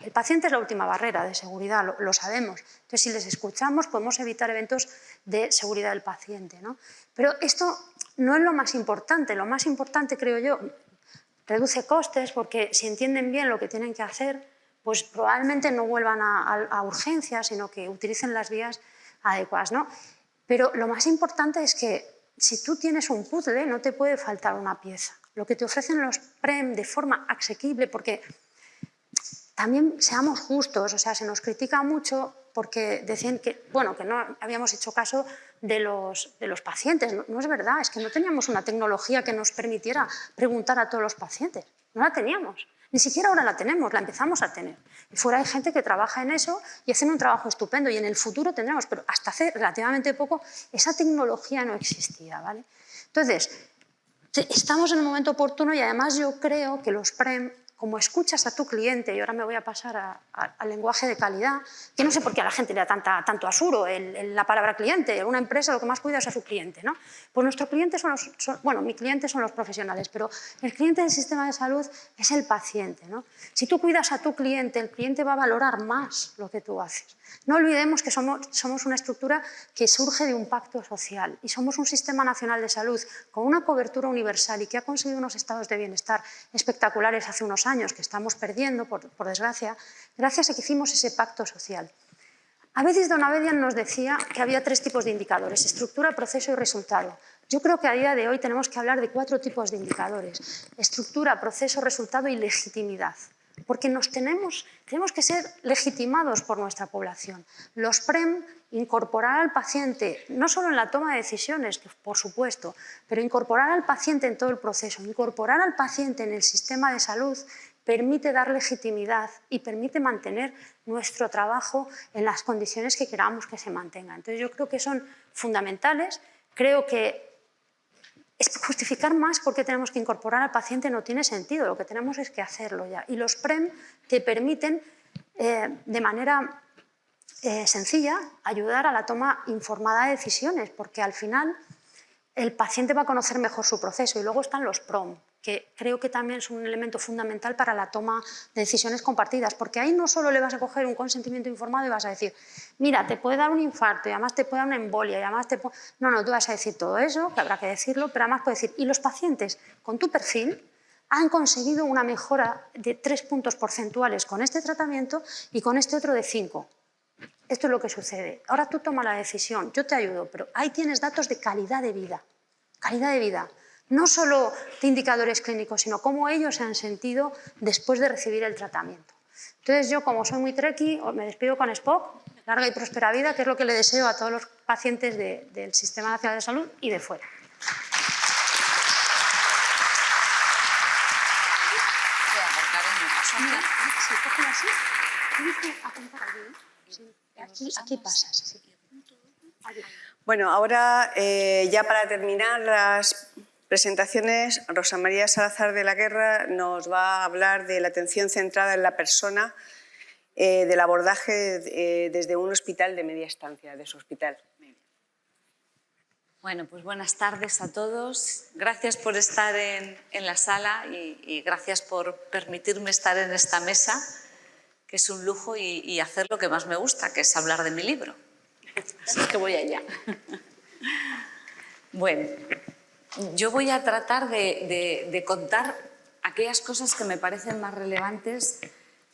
El paciente es la última barrera de seguridad, lo sabemos. Entonces, si les escuchamos, podemos evitar eventos de seguridad del paciente, ¿no? Pero esto no es lo más importante. Lo más importante, creo yo, reduce costes, porque si entienden bien lo que tienen que hacer, pues probablemente no vuelvan a urgencias, sino que utilicen las vías adecuadas, ¿no? Pero lo más importante es que si tú tienes un puzzle, no te puede faltar una pieza. Lo que te ofrecen los PREM de forma asequible, porque también seamos justos, o sea, se nos critica mucho porque decían que, bueno, que no habíamos hecho caso de los pacientes. No es verdad, es que no teníamos una tecnología que nos permitiera preguntar a todos los pacientes. No la teníamos. Ni siquiera ahora la tenemos, la empezamos a tener. Y fuera hay gente que trabaja en eso y hacen un trabajo estupendo y en el futuro tendremos, pero hasta hace relativamente poco esa tecnología no existía, ¿vale? Entonces, estamos en el momento oportuno y además yo creo que los PREM, como escuchas a tu cliente, y ahora me voy a pasar al lenguaje de calidad, que no sé por qué a la gente le da tanto asuro la palabra cliente. Una empresa lo que más cuida es a su cliente, ¿no? Pues nuestro cliente mi cliente son los profesionales, pero el cliente del sistema de salud es el paciente, ¿no? Si tú cuidas a tu cliente, el cliente va a valorar más lo que tú haces. No olvidemos que somos una estructura que surge de un pacto social y somos un sistema nacional de salud con una cobertura universal y que ha conseguido unos estados de bienestar espectaculares hace unos años que estamos perdiendo, por desgracia, gracias a que hicimos ese pacto social. Abediz Donabedian nos decía que había 3 tipos de indicadores: estructura, proceso y resultado. Yo creo que a día de hoy tenemos que hablar de 4 tipos de indicadores: estructura, proceso, resultado y legitimidad. Porque tenemos que ser legitimados por nuestra población. Los PREM, incorporar al paciente, no solo en la toma de decisiones, por supuesto, pero incorporar al paciente en todo el proceso, incorporar al paciente en el sistema de salud, permite dar legitimidad y permite mantener nuestro trabajo en las condiciones que queramos que se mantengan. Entonces, yo creo que son fundamentales. Creo que justificar más por qué tenemos que incorporar al paciente no tiene sentido, lo que tenemos es que hacerlo ya. Y los PREM te permiten, de manera sencilla, ayudar a la toma informada de decisiones, porque al final el paciente va a conocer mejor su proceso. Y luego están los PROM, que creo que también es un elemento fundamental para la toma de decisiones compartidas, porque ahí no solo le vas a coger un consentimiento informado y vas a decir, mira, te puede dar un infarto y además te puede dar una embolia y además te puede... No, tú vas a decir todo eso, que habrá que decirlo, pero además puedes decir, y los pacientes con tu perfil han conseguido una mejora de 3 puntos porcentuales con este tratamiento y con este otro de 5. Esto es lo que sucede. Ahora tú tomas la decisión, yo te ayudo, pero ahí tienes datos de calidad de vida. Calidad de vida. no solo de indicadores clínicos, sino cómo ellos se han sentido después de recibir el tratamiento. Entonces yo, como soy muy treki, me despido con Spock, larga y próspera vida, que es lo que le deseo a todos los pacientes del Sistema Nacional de Salud y de fuera. Sí, coge así. Tienes que apuntar aquí. Aquí pasas. Sí. Bueno, ahora ya para terminar las presentaciones, Rosa María Salazar de la Guerra nos va a hablar de la atención centrada en la persona, del abordaje desde un hospital de media estancia, de su hospital. Bueno, pues buenas tardes a todos. Gracias por estar en la sala y gracias por permitirme estar en esta mesa, que es un lujo, y hacer lo que más me gusta, que es hablar de mi libro. Así que voy allá. Bueno, yo voy a tratar de contar aquellas cosas que me parecen más relevantes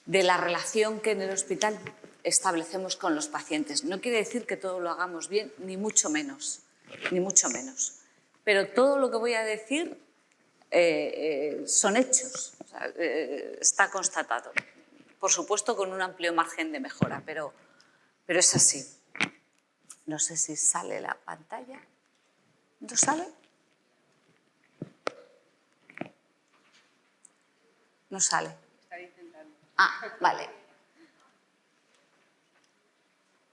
de la relación que en el hospital establecemos con los pacientes. No quiere decir que todo lo hagamos bien, ni mucho menos. Ni mucho menos. Pero todo lo que voy a decir son hechos, o sea, está constatado. Por supuesto, con un amplio margen de mejora, pero es así. No sé si sale la pantalla. ¿No sale? No sale. Ah, vale.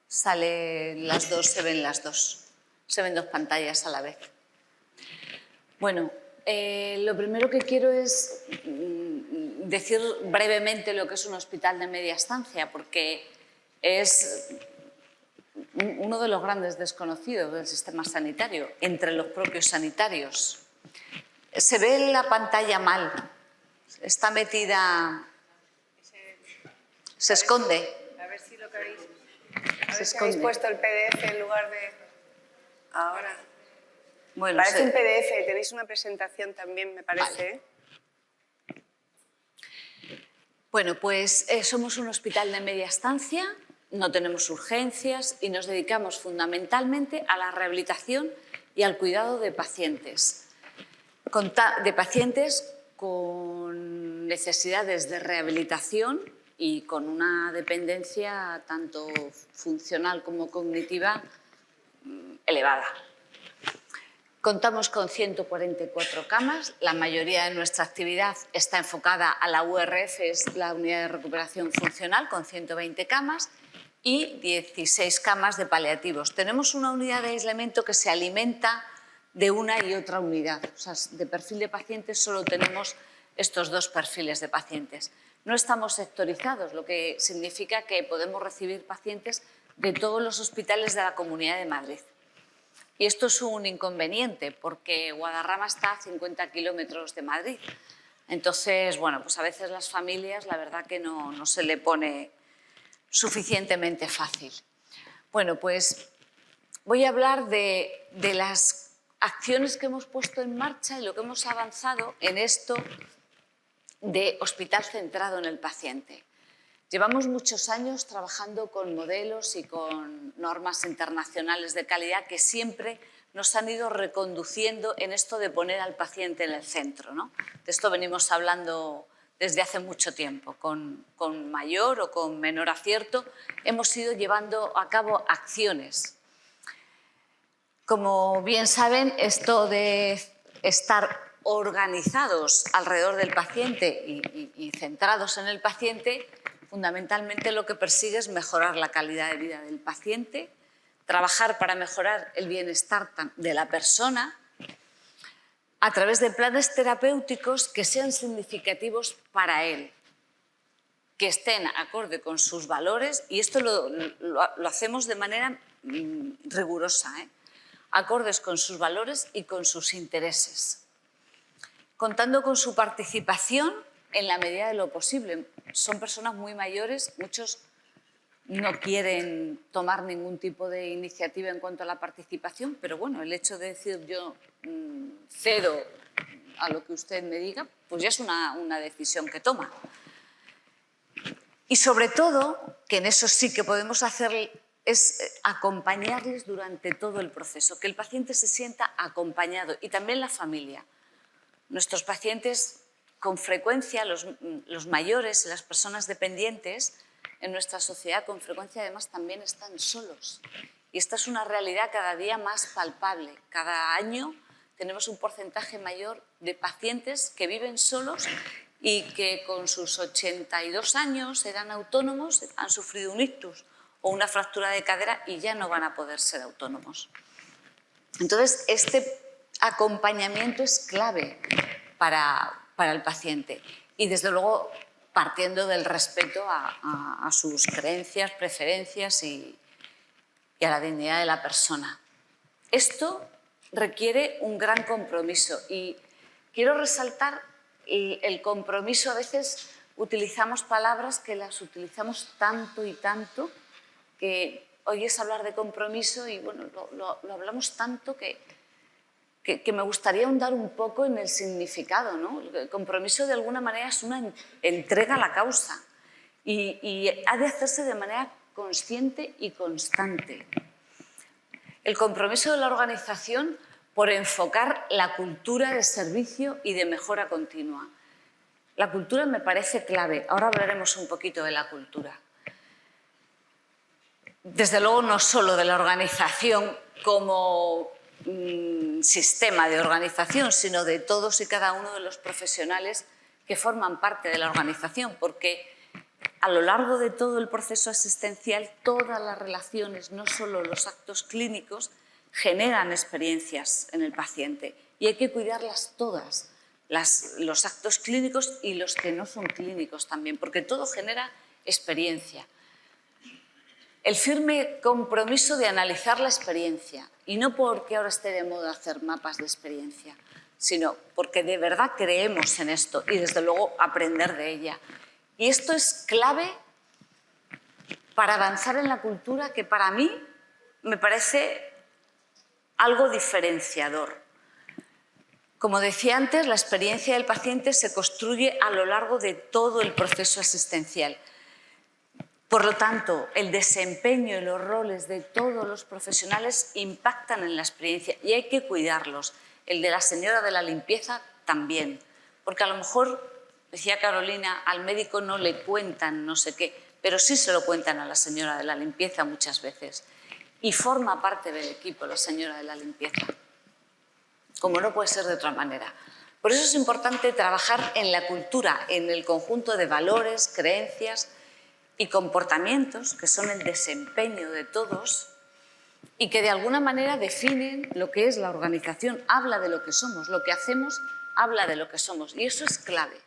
Sale las dos, se ven las dos. Se ven dos pantallas a la vez. Bueno, lo primero que quiero es decir brevemente lo que es un hospital de media estancia, porque es uno de los grandes desconocidos del sistema sanitario, entre los propios sanitarios. Se ve la pantalla mal, está metida, se esconde. A ver si lo que habéis... habéis puesto el PDF en lugar de... Ahora. Bueno, parece un PDF, tenéis una presentación también, me parece. Vale. Bueno, pues somos un hospital de media estancia, no tenemos urgencias y nos dedicamos fundamentalmente a la rehabilitación y al cuidado de pacientes. De pacientes con necesidades de rehabilitación y con una dependencia tanto funcional como cognitiva elevada. Contamos con 144 camas, la mayoría de nuestra actividad está enfocada a la URF, es la Unidad de Recuperación Funcional, con 120 camas y 16 camas de paliativos. Tenemos una unidad de aislamiento que se alimenta de una y otra unidad. O sea, de perfil de pacientes solo tenemos estos dos perfiles de pacientes. No estamos sectorizados, lo que significa que podemos recibir pacientes de todos los hospitales de la Comunidad de Madrid. Y esto es un inconveniente porque Guadarrama está a 50 kilómetros de Madrid. Entonces, bueno, pues a veces las familias, la verdad que no se le pone suficientemente fácil. Bueno, pues voy a hablar de las acciones que hemos puesto en marcha y lo que hemos avanzado en esto de hospital centrado en el paciente. Llevamos muchos años trabajando con modelos y con normas internacionales de calidad que siempre nos han ido reconduciendo en esto de poner al paciente en el centro, ¿no? De esto venimos hablando desde hace mucho tiempo. Con mayor o con menor acierto hemos ido llevando a cabo acciones. Como bien saben, esto de estar organizados alrededor del paciente y centrados en el paciente, fundamentalmente lo que persigue es mejorar la calidad de vida del paciente, trabajar para mejorar el bienestar de la persona a través de planes terapéuticos que sean significativos para él, que estén acorde con sus valores, y esto lo hacemos de manera rigurosa, acordes con sus valores y con sus intereses, contando con su participación en la medida de lo posible. Son personas muy mayores, muchos no quieren tomar ningún tipo de iniciativa en cuanto a la participación, pero bueno, el hecho de decir yo cedo a lo que usted me diga, pues ya es una decisión que toma. Y sobre todo, que en eso sí que podemos hacer, es acompañarles durante todo el proceso, que el paciente se sienta acompañado y también la familia. Nuestros pacientes, con frecuencia, los mayores y las personas dependientes en nuestra sociedad, con frecuencia además también están solos. Y esta es una realidad cada día más palpable. Cada año tenemos un porcentaje mayor de pacientes que viven solos y que con sus 82 años eran autónomos, han sufrido un ictus o una fractura de cadera y ya no van a poder ser autónomos. Entonces, este acompañamiento es clave para el paciente y, desde luego, partiendo del respeto a sus creencias, preferencias y a la dignidad de la persona. Esto requiere un gran compromiso y quiero resaltar el compromiso. A veces utilizamos palabras que las utilizamos tanto y tanto que oyes hablar de compromiso y bueno, lo hablamos tanto que me gustaría ahondar un poco en el significado, ¿no? El compromiso de alguna manera es una entrega a la causa y ha de hacerse de manera consciente y constante. El compromiso de la organización por enfocar la cultura de servicio y de mejora continua. La cultura me parece clave. Ahora hablaremos un poquito de la cultura. Desde luego no solo de la organización como sistema de organización, sino de todos y cada uno de los profesionales que forman parte de la organización, porque a lo largo de todo el proceso asistencial, todas las relaciones, no solo los actos clínicos, generan experiencias en el paciente y hay que cuidarlas todas, los actos clínicos y los que no son clínicos también, porque todo genera experiencia. El firme compromiso de analizar la experiencia, y no porque ahora esté de moda hacer mapas de experiencia, sino porque de verdad creemos en esto y desde luego aprender de ella. Y esto es clave para avanzar en la cultura, que para mí me parece algo diferenciador. Como decía antes, la experiencia del paciente se construye a lo largo de todo el proceso asistencial. Por lo tanto, el desempeño y los roles de todos los profesionales impactan en la experiencia y hay que cuidarlos. El de la señora de la limpieza también, porque a lo mejor, decía Carolina, al médico no le cuentan no sé qué, pero sí se lo cuentan a la señora de la limpieza muchas veces. Y forma parte del equipo la señora de la limpieza, como no puede ser de otra manera. Por eso es importante trabajar en la cultura, en el conjunto de valores, creencias y comportamientos que son el desempeño de todos y que de alguna manera definen lo que es la organización, habla de lo que somos, lo que hacemos habla de lo que somos y eso es clave.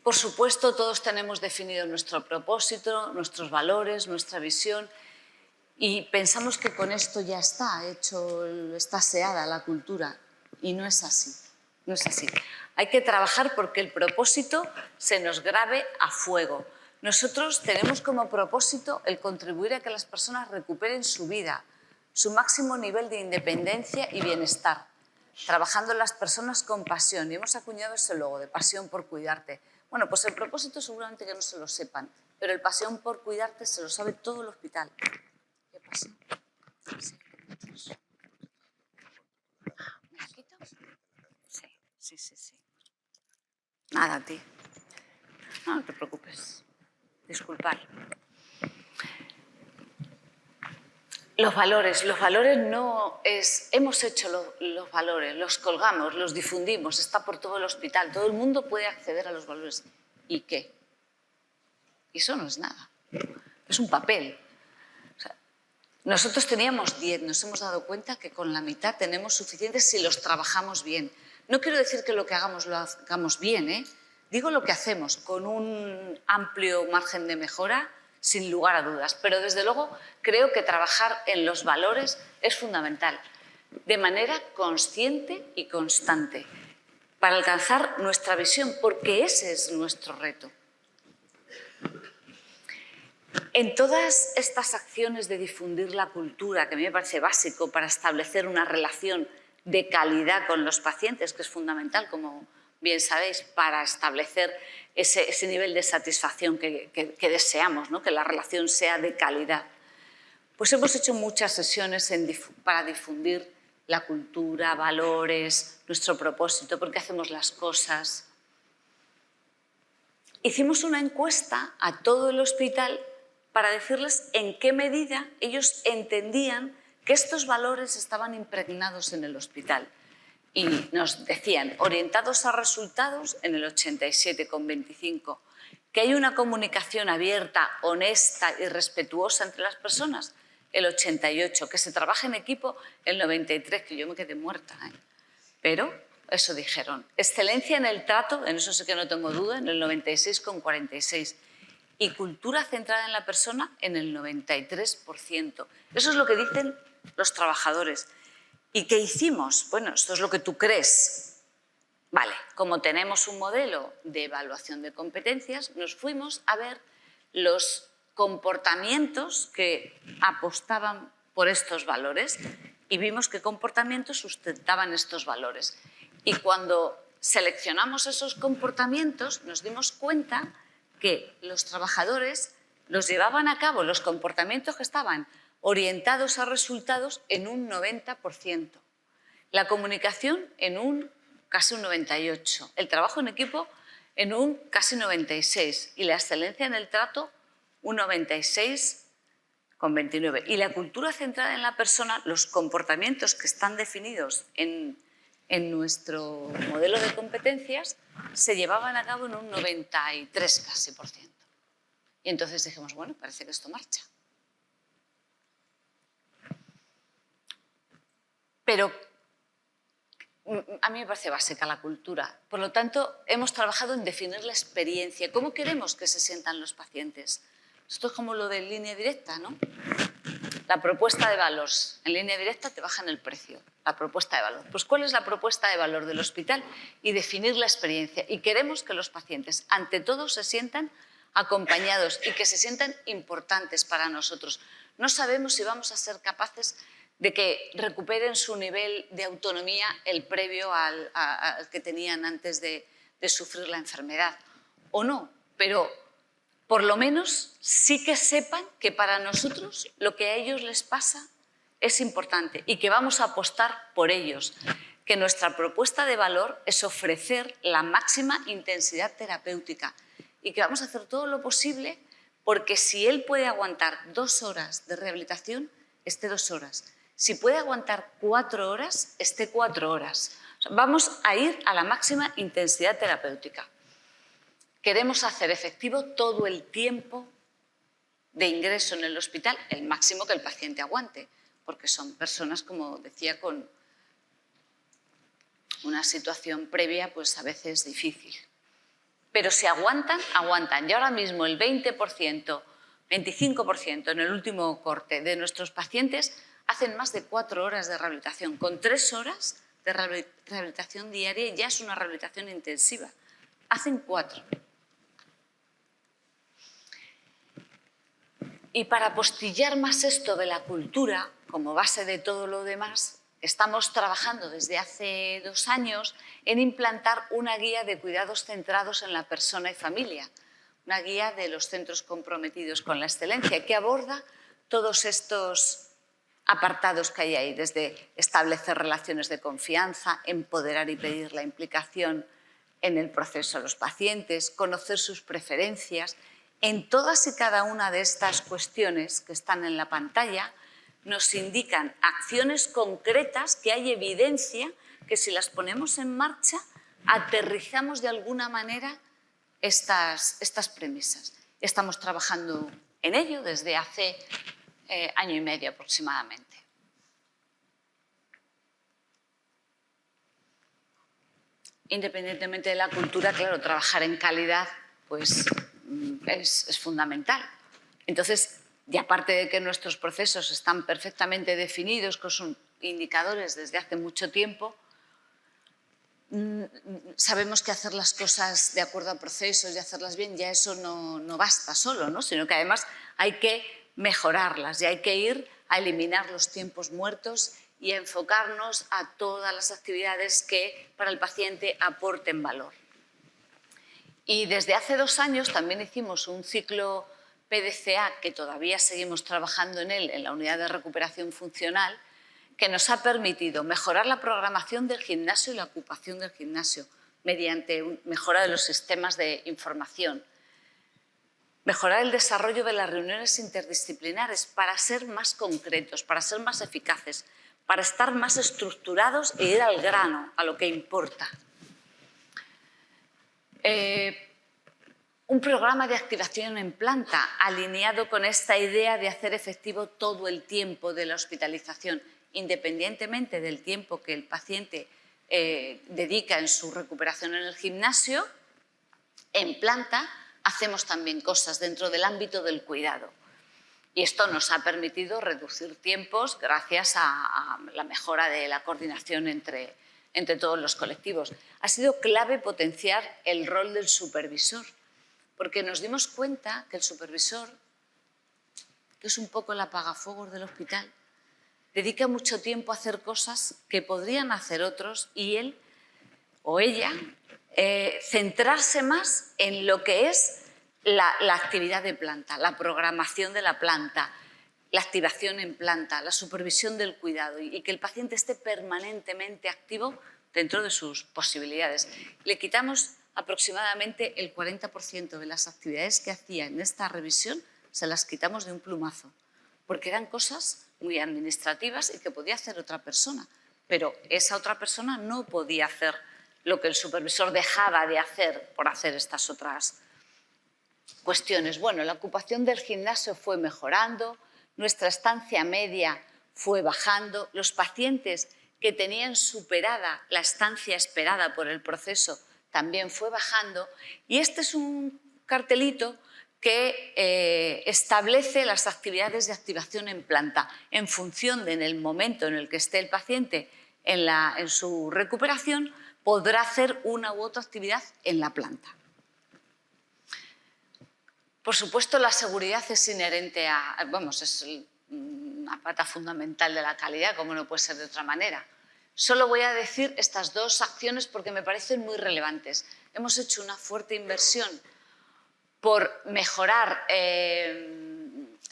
Por supuesto, todos tenemos definido nuestro propósito, nuestros valores, nuestra visión y pensamos que con esto ya está está aseada la cultura y no es así, no es así. Hay que trabajar porque el propósito se nos grabe a fuego. Nosotros tenemos como propósito el contribuir a que las personas recuperen su vida, su máximo nivel de independencia y bienestar, trabajando en las personas con pasión. Y hemos acuñado ese logo de pasión por cuidarte. Bueno, pues el propósito seguramente que no se lo sepan, pero el pasión por cuidarte se lo sabe todo el hospital. ¿Qué pasa? ¿Me la quito? Sí. Nada, a ti. No te preocupes. Disculpad. Los valores no es... Hemos hecho los valores, los colgamos, los difundimos, está por todo el hospital, todo el mundo puede acceder a los valores. ¿Y qué? Eso no es nada, es un papel. O sea, nosotros teníamos 10, nos hemos dado cuenta que con la mitad tenemos suficientes si los trabajamos bien. No quiero decir que lo que hagamos lo hagamos bien, ¿eh? Digo lo que hacemos con un amplio margen de mejora, sin lugar a dudas. Pero desde luego creo que trabajar en los valores es fundamental, de manera consciente y constante, para alcanzar nuestra visión, porque ese es nuestro reto. En todas estas acciones de difundir la cultura, que a mí me parece básico para establecer una relación de calidad con los pacientes, que es fundamental, como bien sabéis, para establecer ese nivel de satisfacción que deseamos, ¿no? Que la relación sea de calidad. Pues hemos hecho muchas sesiones para difundir la cultura, valores, nuestro propósito, por qué hacemos las cosas. Hicimos una encuesta a todo el hospital para decirles en qué medida ellos entendían que estos valores estaban impregnados en el hospital. Y nos decían, orientados a resultados en el 87,25%, que hay una comunicación abierta, honesta y respetuosa entre las personas, el 88%, que se trabaja en equipo, el 93%, que yo me quedé muerta. Pero eso dijeron. Excelencia en el trato, en eso sí que no tengo duda, en el 96,46%. Y cultura centrada en la persona en el 93%. Eso es lo que dicen los trabajadores. ¿Y qué hicimos? Bueno, esto es lo que tú crees. Vale, como tenemos un modelo de evaluación de competencias, nos fuimos a ver los comportamientos que apostaban por estos valores y vimos qué comportamientos sustentaban estos valores. Y cuando seleccionamos esos comportamientos, nos dimos cuenta que los trabajadores los llevaban a cabo, los comportamientos que estaban orientados a resultados en un 90%, la comunicación en casi un 98%, el trabajo en equipo en un casi 96% y la excelencia en el trato un 96,29%. Y la cultura centrada en la persona, los comportamientos que están definidos en nuestro modelo de competencias se llevaban a cabo en un 93% casi por ciento. Y entonces dijimos, bueno, parece que esto marcha. Pero a mí me parece básica la cultura. Por lo tanto, hemos trabajado en definir la experiencia. ¿Cómo queremos que se sientan los pacientes? Esto es como lo de línea directa, ¿no? La propuesta de valor. En línea directa te bajan el precio. La propuesta de valor. Pues, ¿cuál es la propuesta de valor del hospital? Y definir la experiencia. Y queremos que los pacientes, ante todo, se sientan acompañados y que se sientan importantes para nosotros. No sabemos si vamos a ser capaces de que recuperen su nivel de autonomía, el previo al que tenían antes de sufrir la enfermedad, o no, pero por lo menos sí que sepan que para nosotros lo que a ellos les pasa es importante y que vamos a apostar por ellos, que nuestra propuesta de valor es ofrecer la máxima intensidad terapéutica y que vamos a hacer todo lo posible porque si él puede aguantar 2 horas de rehabilitación, esté 2 horas. Si puede aguantar 4 horas, esté 4 horas. O sea, vamos a ir a la máxima intensidad terapéutica. Queremos hacer efectivo todo el tiempo de ingreso en el hospital, el máximo que el paciente aguante, porque son personas, como decía, con una situación previa, pues a veces difícil. Pero si aguantan, aguantan. Y ahora mismo el 20%, 25% en el último corte de nuestros pacientes hacen más de 4 horas de rehabilitación. Con 3 horas de rehabilitación diaria ya es una rehabilitación intensiva. Hacen 4. Y para apostillar más esto de la cultura, como base de todo lo demás, estamos trabajando desde hace 2 años en implantar una guía de cuidados centrados en la persona y familia, una guía de los centros comprometidos con la excelencia que aborda todos estos apartados que hay ahí, desde establecer relaciones de confianza, empoderar y pedir la implicación en el proceso de los pacientes, conocer sus preferencias. En todas y cada una de estas cuestiones que están en la pantalla nos indican acciones concretas que hay evidencia que si las ponemos en marcha aterrizamos de alguna manera estas premisas. Estamos trabajando en ello desde hace año y medio aproximadamente. Independientemente de la cultura, claro, trabajar en calidad pues, es fundamental. Entonces, y aparte de que nuestros procesos están perfectamente definidos, con sus indicadores desde hace mucho tiempo, sabemos que hacer las cosas de acuerdo a procesos y hacerlas bien, ya eso no basta solo, ¿no? Sino que además hay que mejorarlas y hay que ir a eliminar los tiempos muertos y a enfocarnos a todas las actividades que para el paciente aporten valor. Y desde hace 2 años también hicimos un ciclo PDCA, que todavía seguimos trabajando en él en la unidad de recuperación funcional, que nos ha permitido mejorar la programación del gimnasio y la ocupación del gimnasio mediante mejora de los sistemas de información, mejorar el desarrollo de las reuniones interdisciplinares para ser más concretos, para ser más eficaces, para estar más estructurados e ir al grano, a lo que importa. Un programa de activación en planta alineado con esta idea de hacer efectivo todo el tiempo de la hospitalización, independientemente del tiempo que el paciente dedica en su recuperación en el gimnasio. En planta hacemos también cosas dentro del ámbito del cuidado. Y esto nos ha permitido reducir tiempos gracias a la mejora de la coordinación entre todos los colectivos. Ha sido clave potenciar el rol del supervisor, porque nos dimos cuenta que el supervisor, que es un poco el apagafuegos del hospital, dedica mucho tiempo a hacer cosas que podrían hacer otros y él o ella centrarse más en lo que es la actividad de planta, la programación de la planta, la activación en planta, la supervisión del cuidado y que el paciente esté permanentemente activo dentro de sus posibilidades. Le quitamos aproximadamente el 40% de las actividades que hacía en esta revisión, se las quitamos de un plumazo, porque eran cosas muy administrativas y que podía hacer otra persona, pero esa otra persona no podía hacer lo que el supervisor dejaba de hacer por hacer estas otras cuestiones. Bueno, la ocupación del gimnasio fue mejorando, nuestra estancia media fue bajando, los pacientes que tenían superada la estancia esperada por el proceso también fue bajando, y este es un cartelito que establece las actividades de activación en planta en función de en el momento en el que esté el paciente en su recuperación, podrá hacer una u otra actividad en la planta. Por supuesto, la seguridad es inherente es una pata fundamental de la calidad, como no puede ser de otra manera. Solo voy a decir estas dos acciones porque me parecen muy relevantes. Hemos hecho una fuerte inversión por mejorar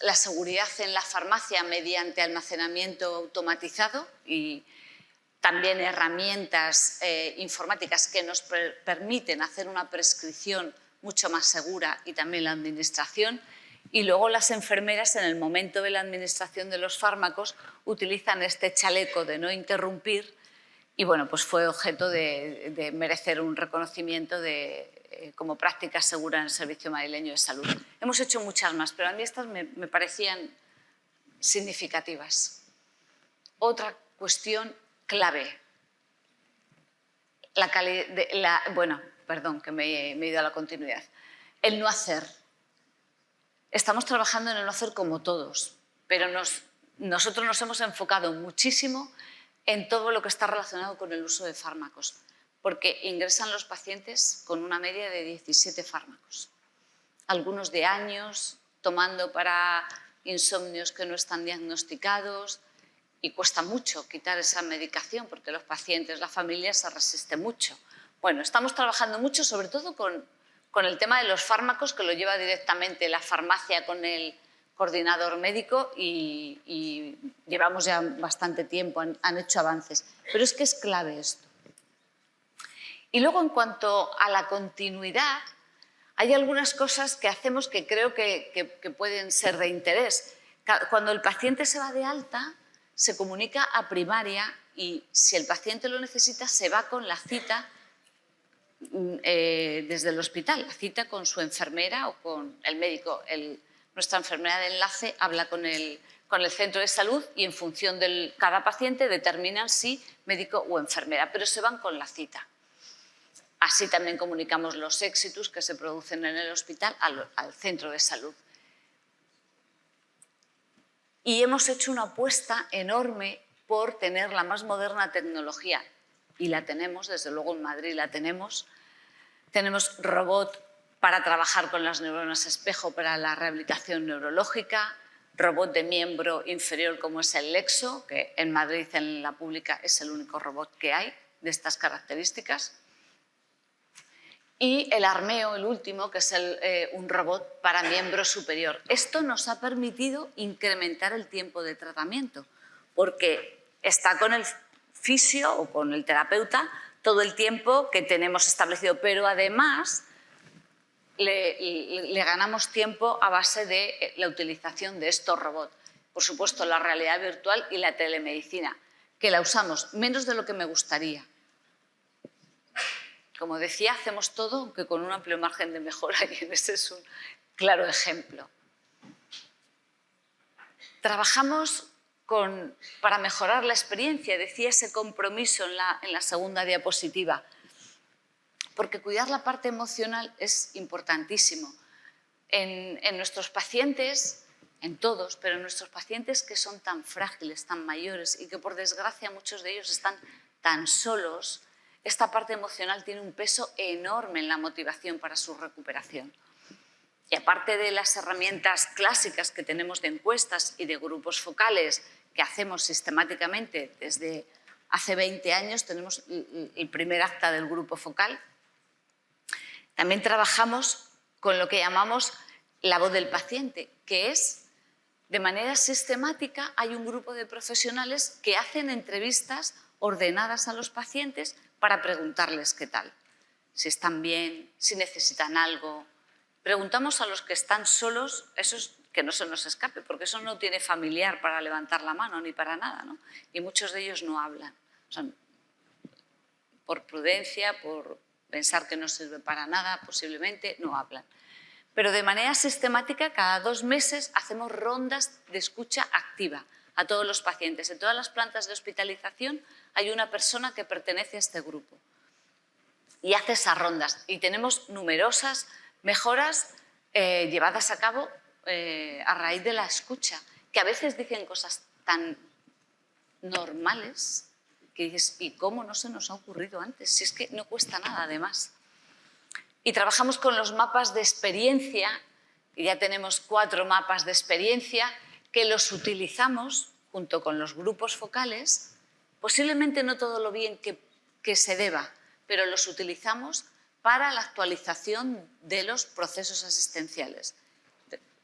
la seguridad en la farmacia mediante almacenamiento automatizado y también herramientas informáticas que nos permiten hacer una prescripción mucho más segura y también la administración. Y luego las enfermeras, en el momento de la administración de los fármacos, utilizan este chaleco de no interrumpir y bueno, pues fue objeto de merecer un reconocimiento como práctica segura en el Servicio Madrileño de Salud. Hemos hecho muchas más, pero a mí estas me parecían significativas. Otra cuestión clave. Perdón, que me he ido a la continuidad. El no hacer. Estamos trabajando en el no hacer como todos, pero nosotros nos hemos enfocado muchísimo en todo lo que está relacionado con el uso de fármacos, porque ingresan los pacientes con una media de 17 fármacos, algunos de años, tomando para insomnios que no están diagnosticados, y cuesta mucho quitar esa medicación porque los pacientes, la familia se resiste mucho. Bueno, estamos trabajando mucho, sobre todo con el tema de los fármacos, que lo lleva directamente la farmacia con el coordinador médico y llevamos ya bastante tiempo, han hecho avances. Pero es que es clave esto. Y luego, en cuanto a la continuidad, hay algunas cosas que hacemos que creo que pueden ser de interés. Cuando el paciente se va de alta, se comunica a primaria y si el paciente lo necesita, se va con la cita desde el hospital, la cita con su enfermera o con el médico. Nuestra enfermera de enlace habla con el centro de salud y en función de cada paciente determinan si médico o enfermera, pero se van con la cita. Así también comunicamos los éxitos que se producen en el hospital al centro de salud. Y hemos hecho una apuesta enorme por tener la más moderna tecnología. Y la tenemos, desde luego en Madrid la tenemos. Tenemos robot para trabajar con las neuronas espejo para la rehabilitación neurológica, robot de miembro inferior como es el Lexo, que en Madrid, en la pública, es el único robot que hay de estas características. Y el Armeo, el último, que es un robot para miembro superior. Esto nos ha permitido incrementar el tiempo de tratamiento, porque está con el fisio o con el terapeuta todo el tiempo que tenemos establecido, pero además le ganamos tiempo a base de la utilización de estos robots. Por supuesto, la realidad virtual y la telemedicina, que la usamos menos de lo que me gustaría. Como decía, hacemos todo, aunque con un amplio margen de mejora, y ese es un claro ejemplo. Trabajamos para mejorar la experiencia, decía ese compromiso en la segunda diapositiva, porque cuidar la parte emocional es importantísimo. En nuestros pacientes, en todos, pero en nuestros pacientes que son tan frágiles, tan mayores y que por desgracia muchos de ellos están tan solos, esta parte emocional tiene un peso enorme en la motivación para su recuperación. Y aparte de las herramientas clásicas que tenemos de encuestas y de grupos focales que hacemos sistemáticamente desde hace 20 años, tenemos el primer acta del grupo focal, también trabajamos con lo que llamamos la voz del paciente, que es, de manera sistemática, hay un grupo de profesionales que hacen entrevistas ordenadas a los pacientes para preguntarles qué tal, si están bien, si necesitan algo. Preguntamos a los que están solos, eso es que no se nos escape, porque eso no tiene familiar para levantar la mano ni para nada, ¿no? Y muchos de ellos no hablan. O sea, por prudencia, por pensar que no sirve para nada, posiblemente no hablan. Pero de manera sistemática, cada 2 meses hacemos rondas de escucha activa a todos los pacientes. En todas las plantas de hospitalización hay una persona que pertenece a este grupo y hace esas rondas. Y tenemos numerosas mejoras llevadas a cabo a raíz de la escucha, que a veces dicen cosas tan normales que dices, ¿y cómo no se nos ha ocurrido antes? Si es que no cuesta nada, además. Y trabajamos con los mapas de experiencia, y ya tenemos 4 mapas de experiencia que los utilizamos junto con los grupos focales, posiblemente no todo lo bien que se deba, pero los utilizamos para la actualización de los procesos asistenciales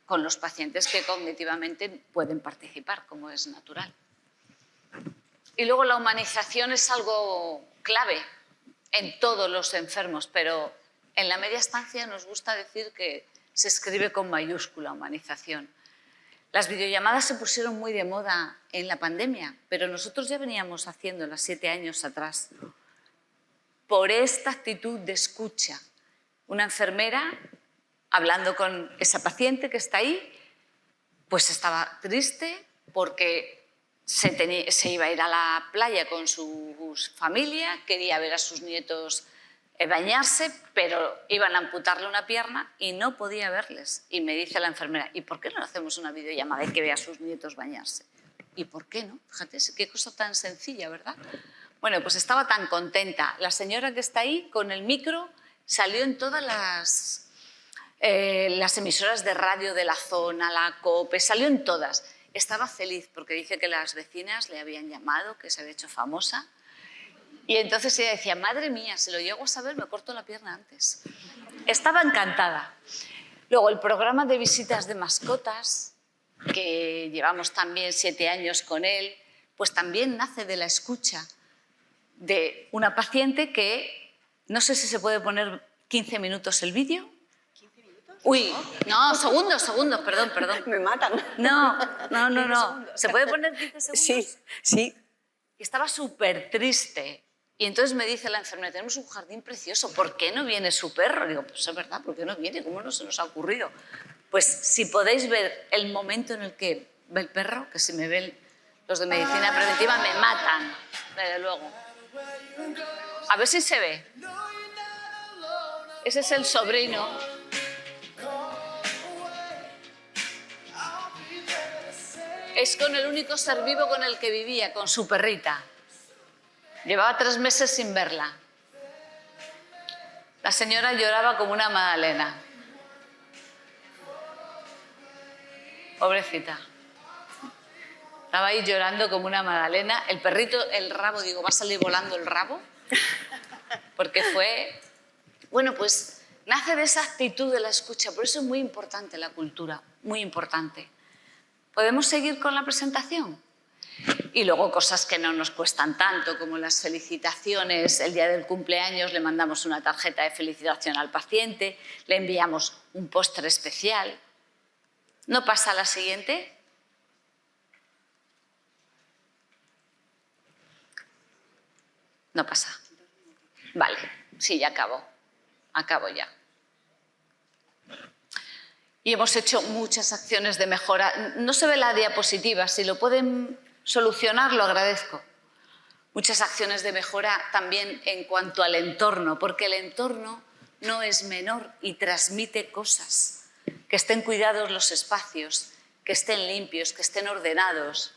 con los pacientes que cognitivamente pueden participar, como es natural. Y luego la humanización es algo clave en todos los enfermos, pero en la media estancia nos gusta decir que se escribe con mayúscula, humanización. Las videollamadas se pusieron muy de moda en la pandemia, pero nosotros ya veníamos haciéndolas 7 años atrás. Por esta actitud de escucha. Una enfermera, hablando con esa paciente que está ahí, pues estaba triste porque se iba a ir a la playa con su familia, quería ver a sus nietos bañarse, pero iban a amputarle una pierna y no podía verles. Y me dice la enfermera, ¿y por qué no hacemos una videollamada y que vea a sus nietos bañarse? ¿Y por qué no? Fíjate, qué cosa tan sencilla, ¿verdad? Bueno, pues estaba tan contenta. La señora que está ahí con el micro salió en todas las emisoras de radio de la zona, la COPE, salió en todas. Estaba feliz porque dice que las vecinas le habían llamado, que se había hecho famosa. Y entonces ella decía, madre mía, si lo llego a saber me corto la pierna antes. Estaba encantada. Luego el programa de visitas de mascotas, que llevamos también 7 años con él, pues también nace de la escucha de una paciente que, no sé si se puede poner 15 minutos el vídeo. ¿15 minutos? Uy, no, segundos, perdón. Me matan. No. ¿Se puede poner 15 segundos? Sí. Y estaba súper triste. Y entonces me dice la enfermera, tenemos un jardín precioso, ¿por qué no viene su perro? Digo, pues es verdad, ¿por qué no viene? ¿Cómo no se nos ha ocurrido? Pues si podéis ver el momento en el que ve el perro, que si me ven los de medicina preventiva me matan, desde luego. A ver si se ve. Ese es el sobrino. Es con el único ser vivo con el que vivía, con su perrita. Llevaba 3 meses sin verla. La señora lloraba como una magdalena. Pobrecita. Estaba ahí llorando como una magdalena. El perrito, el rabo, digo, ¿va a salir volando el rabo? Porque fue... Bueno, pues nace de esa actitud de la escucha. Por eso es muy importante la cultura, muy importante. ¿Podemos seguir con la presentación? Y luego cosas que no nos cuestan tanto, como las felicitaciones. El día del cumpleaños le mandamos una tarjeta de felicitación al paciente, le enviamos un póster especial. ¿No pasa la siguiente? No pasa. Vale, sí, ya acabo. Acabo ya. Y hemos hecho muchas acciones de mejora. No se ve la diapositiva, si lo pueden solucionar lo agradezco. Muchas acciones de mejora también en cuanto al entorno, porque el entorno no es menor y transmite cosas. Que estén cuidados los espacios, que estén limpios, que estén ordenados,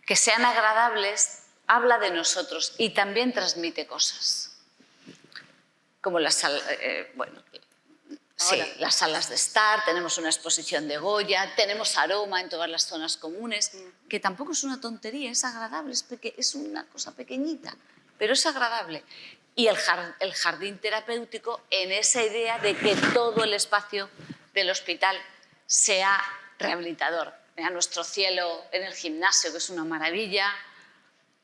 que sean agradables, habla de nosotros y también transmite cosas. Como las salas de estar, tenemos una exposición de Goya, tenemos aroma en todas las zonas comunes, que tampoco es una tontería, es agradable, es una cosa pequeñita, pero es agradable. Y el jardín terapéutico en esa idea de que todo el espacio del hospital sea rehabilitador. Mira, nuestro cielo en el gimnasio, que es una maravilla,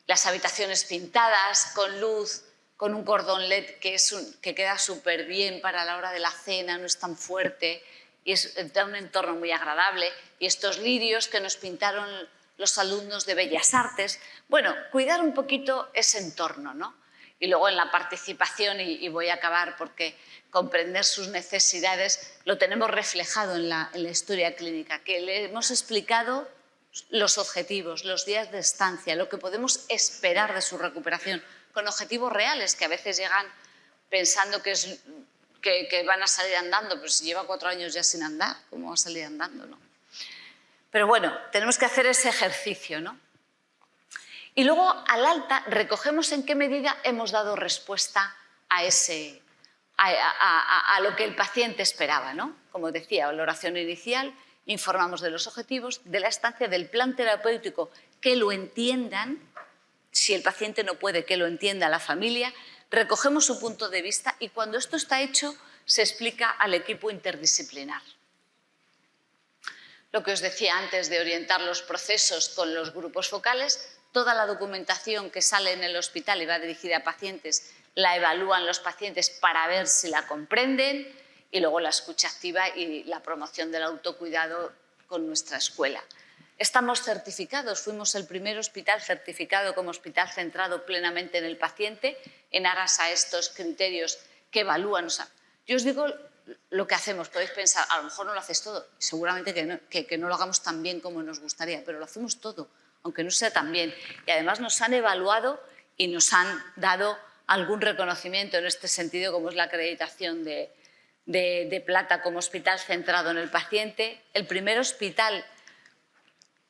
las habitaciones pintadas con luz, con un cordón LED que queda súper bien para la hora de la cena, no es tan fuerte y da un entorno muy agradable. Y estos lirios que nos pintaron los alumnos de Bellas Artes. Bueno, cuidar un poquito ese entorno, ¿no? Y luego en la participación, y voy a acabar porque comprender sus necesidades lo tenemos reflejado en la historia clínica, que le hemos explicado los objetivos, los días de estancia, lo que podemos esperar de su recuperación, con objetivos reales, que a veces llegan pensando que van a salir andando, pero si lleva 4 años ya sin andar, ¿cómo va a salir andando? ¿No? Pero bueno, tenemos que hacer ese ejercicio, ¿no? Y luego, al alta, recogemos en qué medida hemos dado respuesta a lo que el paciente esperaba, ¿no? Como decía, valoración inicial, informamos de los objetivos, de la estancia, del plan terapéutico, que lo entiendan. Si el paciente no puede, que lo entienda la familia, recogemos su punto de vista y cuando esto está hecho se explica al equipo interdisciplinar. Lo que os decía antes de orientar los procesos con los grupos focales, toda la documentación que sale en el hospital y va dirigida a pacientes, la evalúan los pacientes para ver si la comprenden y luego la escucha activa y la promoción del autocuidado con nuestra escuela. Estamos certificados, fuimos el primer hospital certificado como hospital centrado plenamente en el paciente, en aras a estos criterios que evalúan. O sea, yo os digo lo que hacemos, podéis pensar, a lo mejor no lo hacéis todo, seguramente que no lo hagamos tan bien como nos gustaría, pero lo hacemos todo, aunque no sea tan bien. Y además nos han evaluado y nos han dado algún reconocimiento en este sentido, como es la acreditación de plata como hospital centrado en el paciente, el primer hospital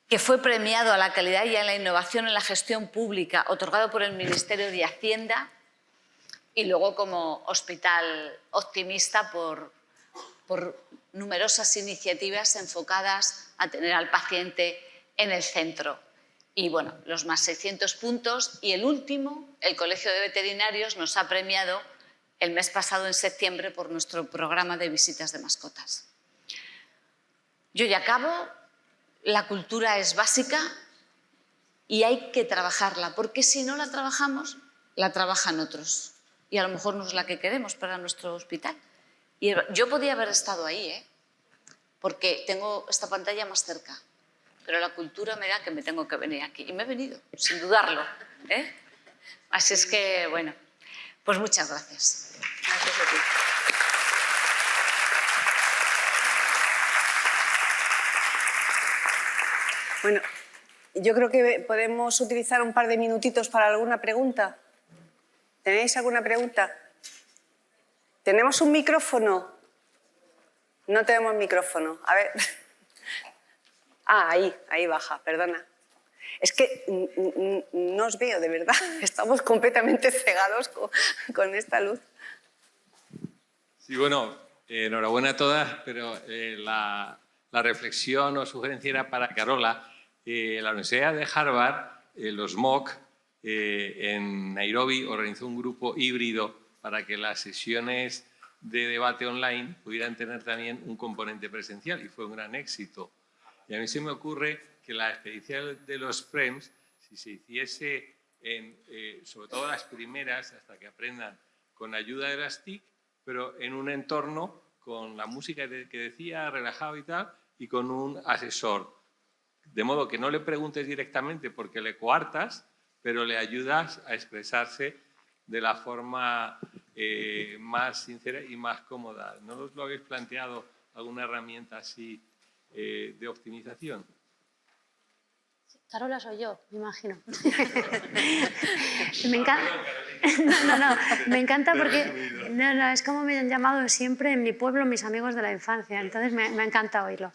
que fue premiado a la calidad y a la innovación en la gestión pública, otorgado por el Ministerio de Hacienda, y luego como hospital optimista por numerosas iniciativas enfocadas a tener al paciente en el centro. Y bueno, los más 600 puntos. Y el último, el Colegio de Veterinarios nos ha premiado el mes pasado, en septiembre, por nuestro programa de visitas de mascotas. Yo ya acabo. La cultura es básica y hay que trabajarla, porque si no la trabajamos, la trabajan otros. Y a lo mejor no es la que queremos para nuestro hospital. Y yo podía haber estado ahí, porque tengo esta pantalla más cerca. Pero la cultura me da que me tengo que venir aquí. Y me he venido, sin dudarlo. Así es que, bueno, pues muchas gracias. Gracias a ti. Bueno, yo creo que podemos utilizar un par de minutitos para alguna pregunta. ¿Tenéis alguna pregunta? ¿Tenemos un micrófono? No tenemos micrófono. A ver. Ah, ahí baja, perdona. Es que no os veo, de verdad. Estamos completamente cegados con esta luz. Sí, bueno, enhorabuena a todas, pero la reflexión o sugerencia era para Carola. La Universidad de Harvard, los MOOC, en Nairobi organizó un grupo híbrido para que las sesiones de debate online pudieran tener también un componente presencial y fue un gran éxito. Y a mí se me ocurre que la experiencia de los PREMS, si se hiciese, sobre todo las primeras, hasta que aprendan, con ayuda de las TIC, pero en un entorno con la música que decía, relajado y tal, y con un asesor. De modo que no le preguntes directamente porque le coartas, pero le ayudas a expresarse de la forma más sincera y más cómoda. ¿No os lo habéis planteado alguna herramienta así de optimización? Carola soy yo, me imagino. Me encanta. Me encanta porque es como me han llamado siempre en mi pueblo mis amigos de la infancia, entonces me encanta oírlo.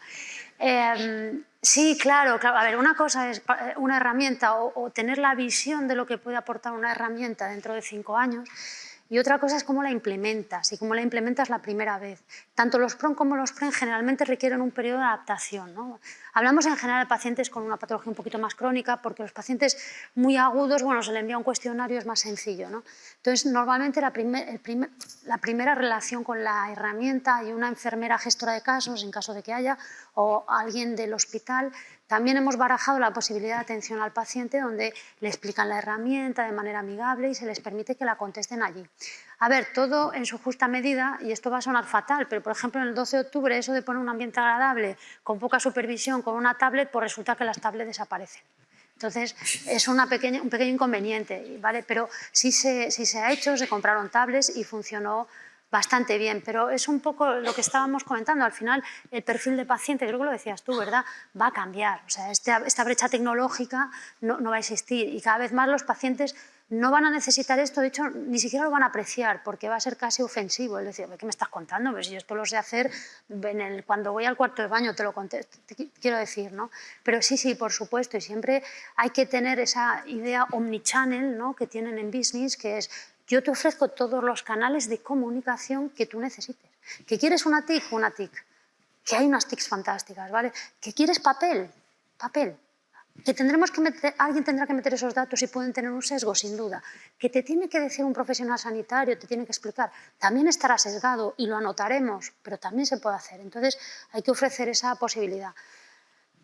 Sí, claro, a ver, una cosa es una herramienta o tener la visión de lo que puede aportar una herramienta dentro de 5 años. Y otra cosa es cómo la implementas, y cómo la implementas la primera vez. Tanto los PRON como los PREN generalmente requieren un periodo de adaptación, ¿no? Hablamos en general de pacientes con una patología un poquito más crónica, porque los pacientes muy agudos, bueno, se les envía un cuestionario, es más sencillo, ¿no? Entonces, normalmente la primera relación con la herramienta y una enfermera gestora de casos, en caso de que haya, o alguien del hospital. También hemos barajado la posibilidad de atención al paciente donde le explican la herramienta de manera amigable y se les permite que la contesten allí. A ver, todo en su justa medida, y esto va a sonar fatal, pero por ejemplo en el 12 de octubre eso de poner un ambiente agradable, con poca supervisión, con una tablet, pues resulta que las tablets desaparecen. Entonces es un pequeño inconveniente, ¿vale? Pero sí se ha hecho, se compraron tablets y funcionó bastante bien, pero es un poco lo que estábamos comentando. Al final, el perfil de paciente, creo que lo decías tú, ¿verdad?, va a cambiar. O sea, esta brecha tecnológica no va a existir y cada vez más los pacientes no van a necesitar esto, de hecho, ni siquiera lo van a apreciar porque va a ser casi ofensivo. Es decir, ¿qué me estás contando? Pues si yo esto lo sé hacer cuando voy al cuarto de baño, te lo contesto, quiero decir, ¿no? Pero sí, por supuesto, y siempre hay que tener esa idea omnichannel, ¿no?, que tienen en business, que es: yo te ofrezco todos los canales de comunicación que tú necesites. ¿Que quieres una TIC? Una TIC. Que hay unas TICs fantásticas, ¿vale? ¿Que quieres papel? Papel. Que alguien tendrá que meter esos datos y pueden tener un sesgo, sin duda. Que te tiene que decir un profesional sanitario, te tiene que explicar, también estará sesgado y lo anotaremos, pero también se puede hacer. Entonces hay que ofrecer esa posibilidad.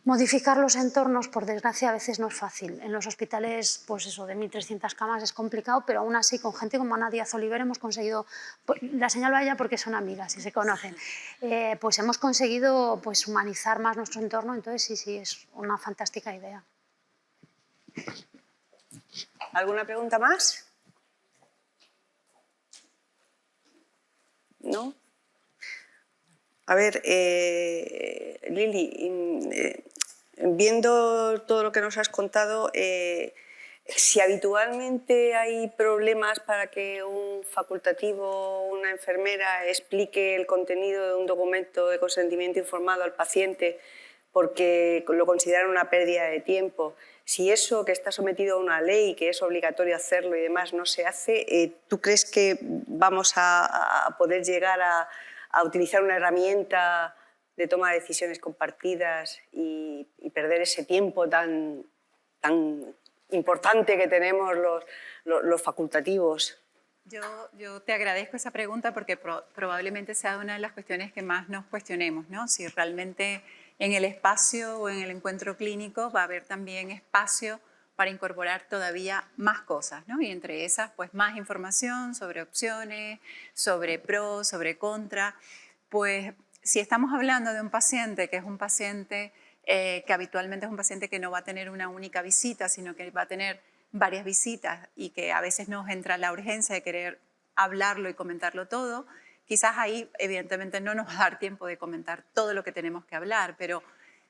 Modificar los entornos, por desgracia, a veces no es fácil. En los hospitales, pues eso, de 1.300 camas es complicado, pero aún así, con gente como Ana Díaz Oliver hemos conseguido, la señalo a ella porque son amigas y se conocen, pues hemos conseguido pues, humanizar más nuestro entorno, entonces sí, es una fantástica idea. ¿Alguna pregunta más? ¿No? A ver, Lili, viendo todo lo que nos has contado, si habitualmente hay problemas para que un facultativo o una enfermera explique el contenido de un documento de consentimiento informado al paciente porque lo consideran una pérdida de tiempo, si eso que está sometido a una ley, que es obligatorio hacerlo y demás, no se hace, ¿tú crees que vamos a poder llegar a utilizar una herramienta de toma de decisiones compartidas y perder ese tiempo tan importante que tenemos los facultativos? Yo te agradezco esa pregunta porque probablemente sea una de las cuestiones que más nos cuestionemos, ¿no? Si realmente en el espacio o en el encuentro clínico va a haber también espacio para incorporar todavía más cosas, ¿no? Y entre esas, pues más información sobre opciones, sobre pros, sobre contra. Pues si estamos hablando de un paciente que es un paciente que habitualmente es un paciente que no va a tener una única visita, sino que va a tener varias visitas y que a veces nos entra la urgencia de querer hablarlo y comentarlo todo, quizás ahí evidentemente no nos va a dar tiempo de comentar todo lo que tenemos que hablar, pero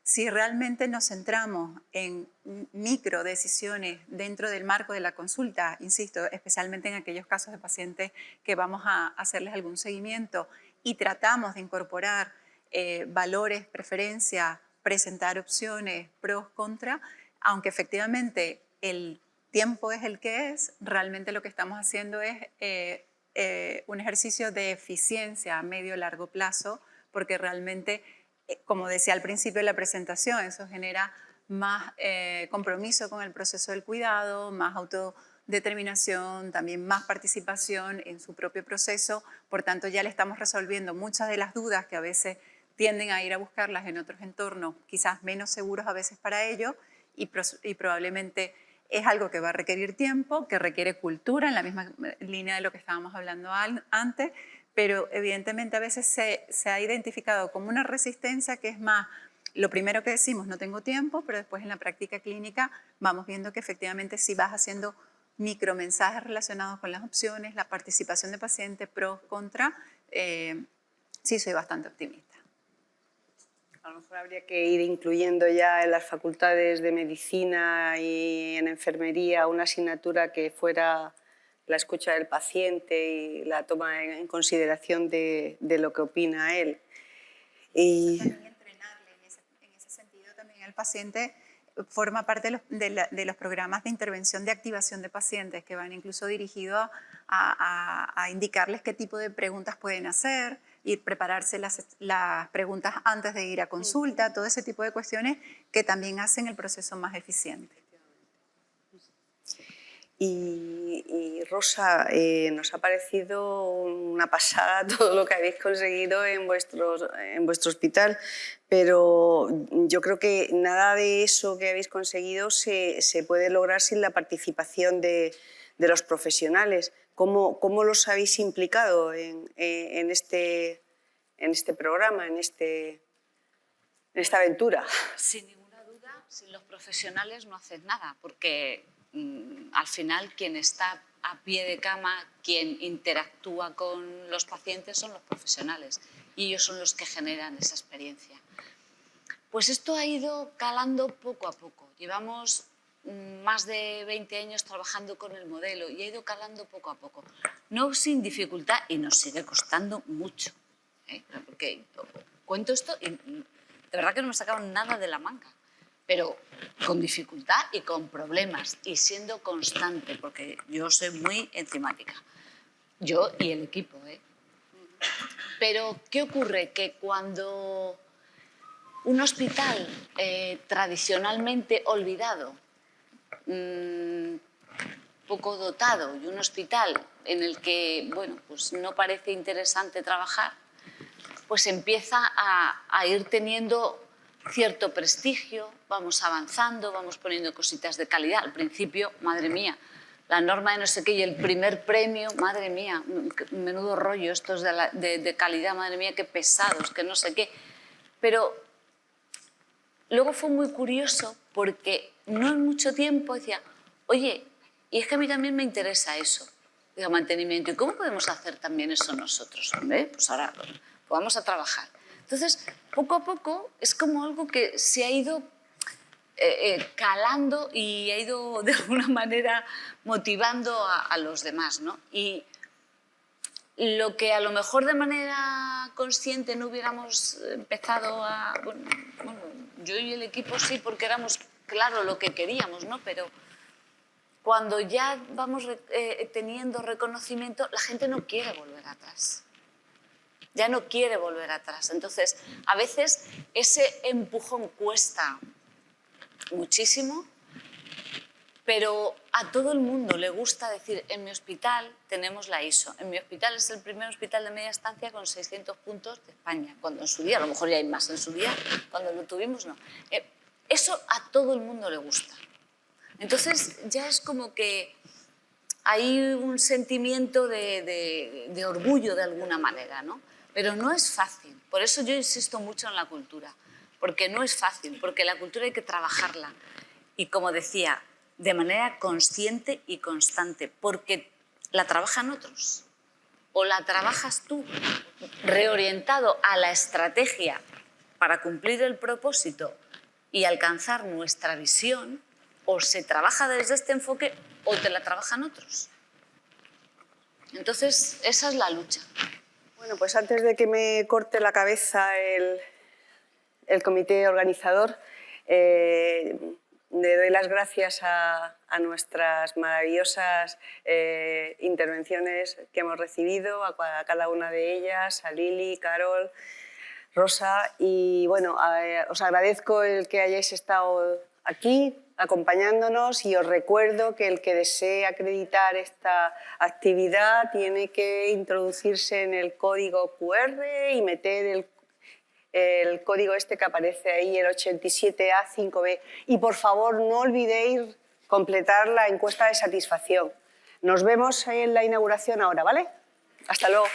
si realmente nos centramos en micro decisiones dentro del marco de la consulta, insisto, especialmente en aquellos casos de pacientes que vamos a hacerles algún seguimiento y tratamos de incorporar valores, preferencias, presentar opciones, pros, contras, aunque efectivamente el tiempo es el que es, realmente lo que estamos haciendo es un ejercicio de eficiencia a medio y largo plazo, porque realmente, como decía al principio de la presentación, eso genera más compromiso con el proceso del cuidado, más autodeterminación, también más participación en su propio proceso. Por tanto, ya le estamos resolviendo muchas de las dudas que a veces tienden a ir a buscarlas en otros entornos, quizás menos seguros a veces para ellos, y probablemente Es algo que va a requerir tiempo, que requiere cultura, en la misma línea de lo que estábamos hablando antes, pero evidentemente a veces se ha identificado como una resistencia que es más lo primero que decimos, no tengo tiempo, pero después en la práctica clínica vamos viendo que efectivamente si vas haciendo micromensajes relacionados con las opciones, la participación de pacientes, pros, contra, sí soy bastante optimista. A lo mejor habría que ir incluyendo ya en las facultades de medicina y en enfermería una asignatura que fuera la escucha del paciente y la toma en consideración de lo que opina él. Y También entrenarle en ese sentido también el paciente forma parte de los programas de intervención de activación de pacientes que van incluso dirigidos a indicarles qué tipo de preguntas pueden hacer y prepararse las preguntas antes de ir a consulta, todo ese tipo de cuestiones que también hacen el proceso más eficiente. Y Rosa, nos ha parecido una pasada todo lo que habéis conseguido en vuestro hospital, pero yo creo que nada de eso que habéis conseguido se puede lograr sin la participación de los profesionales. ¿Cómo los habéis implicado en este programa, en esta aventura? Sin ninguna duda, sin los profesionales no haces nada, porque al final quien está a pie de cama, quien interactúa con los pacientes son los profesionales y ellos son los que generan esa experiencia. Pues esto ha ido calando poco a poco. Llevamos más de 20 años trabajando con el modelo y ha ido calando poco a poco. No sin dificultad y nos sigue costando mucho. Porque cuento esto y de verdad que no me sacaron nada de la manga, pero con dificultad y con problemas y siendo constante, porque yo soy muy enzimática, yo y el equipo. Pero ¿qué ocurre? Que cuando un hospital tradicionalmente olvidado, poco dotado y un hospital en el que pues no parece interesante trabajar, pues empieza a ir teniendo cierto prestigio, vamos avanzando, vamos poniendo cositas de calidad. Al principio, madre mía, la norma de no sé qué y el primer premio, madre mía, menudo rollo estos de calidad, madre mía, qué pesados, que no sé qué. Pero luego fue muy curioso porque no en mucho tiempo decía, oye, y es que a mí también me interesa eso, digo, mantenimiento, ¿y cómo podemos hacer también eso nosotros? Hombre, pues ahora pues vamos a trabajar. Entonces, poco a poco es como algo que se ha ido calando y ha ido de alguna manera motivando a los demás, ¿no? Y lo que a lo mejor de manera consciente no hubiéramos empezado a... Bueno, yo y el equipo sí, porque éramos claro lo que queríamos, ¿no? Pero cuando ya vamos teniendo reconocimiento, la gente no quiere volver atrás. Ya no quiere volver atrás. Entonces, a veces ese empujón cuesta muchísimo, pero a todo el mundo le gusta decir, en mi hospital tenemos la ISO, en mi hospital es el primer hospital de media estancia con 600 puntos de España, cuando en su día, a lo mejor ya hay más en su día, cuando lo tuvimos no. Eso a todo el mundo le gusta. Entonces ya es como que hay un sentimiento de orgullo de alguna manera, ¿no? Pero no es fácil, por eso yo insisto mucho en la cultura, porque no es fácil, porque la cultura hay que trabajarla. Y como decía, de manera consciente y constante, porque la trabajan otros o la trabajas tú, reorientado a la estrategia para cumplir el propósito y alcanzar nuestra visión, o se trabaja desde este enfoque o te la trabajan otros. Entonces, esa es la lucha. Bueno, pues antes de que me corte la cabeza el comité organizador, le doy las gracias a nuestras maravillosas intervenciones que hemos recibido, a cada una de ellas, a Lili, Carol, Rosa, y bueno, os agradezco el que hayáis estado aquí acompañándonos y os recuerdo que el que desee acreditar esta actividad tiene que introducirse en el código QR y meter el código este que aparece ahí, el 87A5B. Y por favor no olvidéis completar la encuesta de satisfacción. Nos vemos en la inauguración ahora, ¿vale? Hasta luego.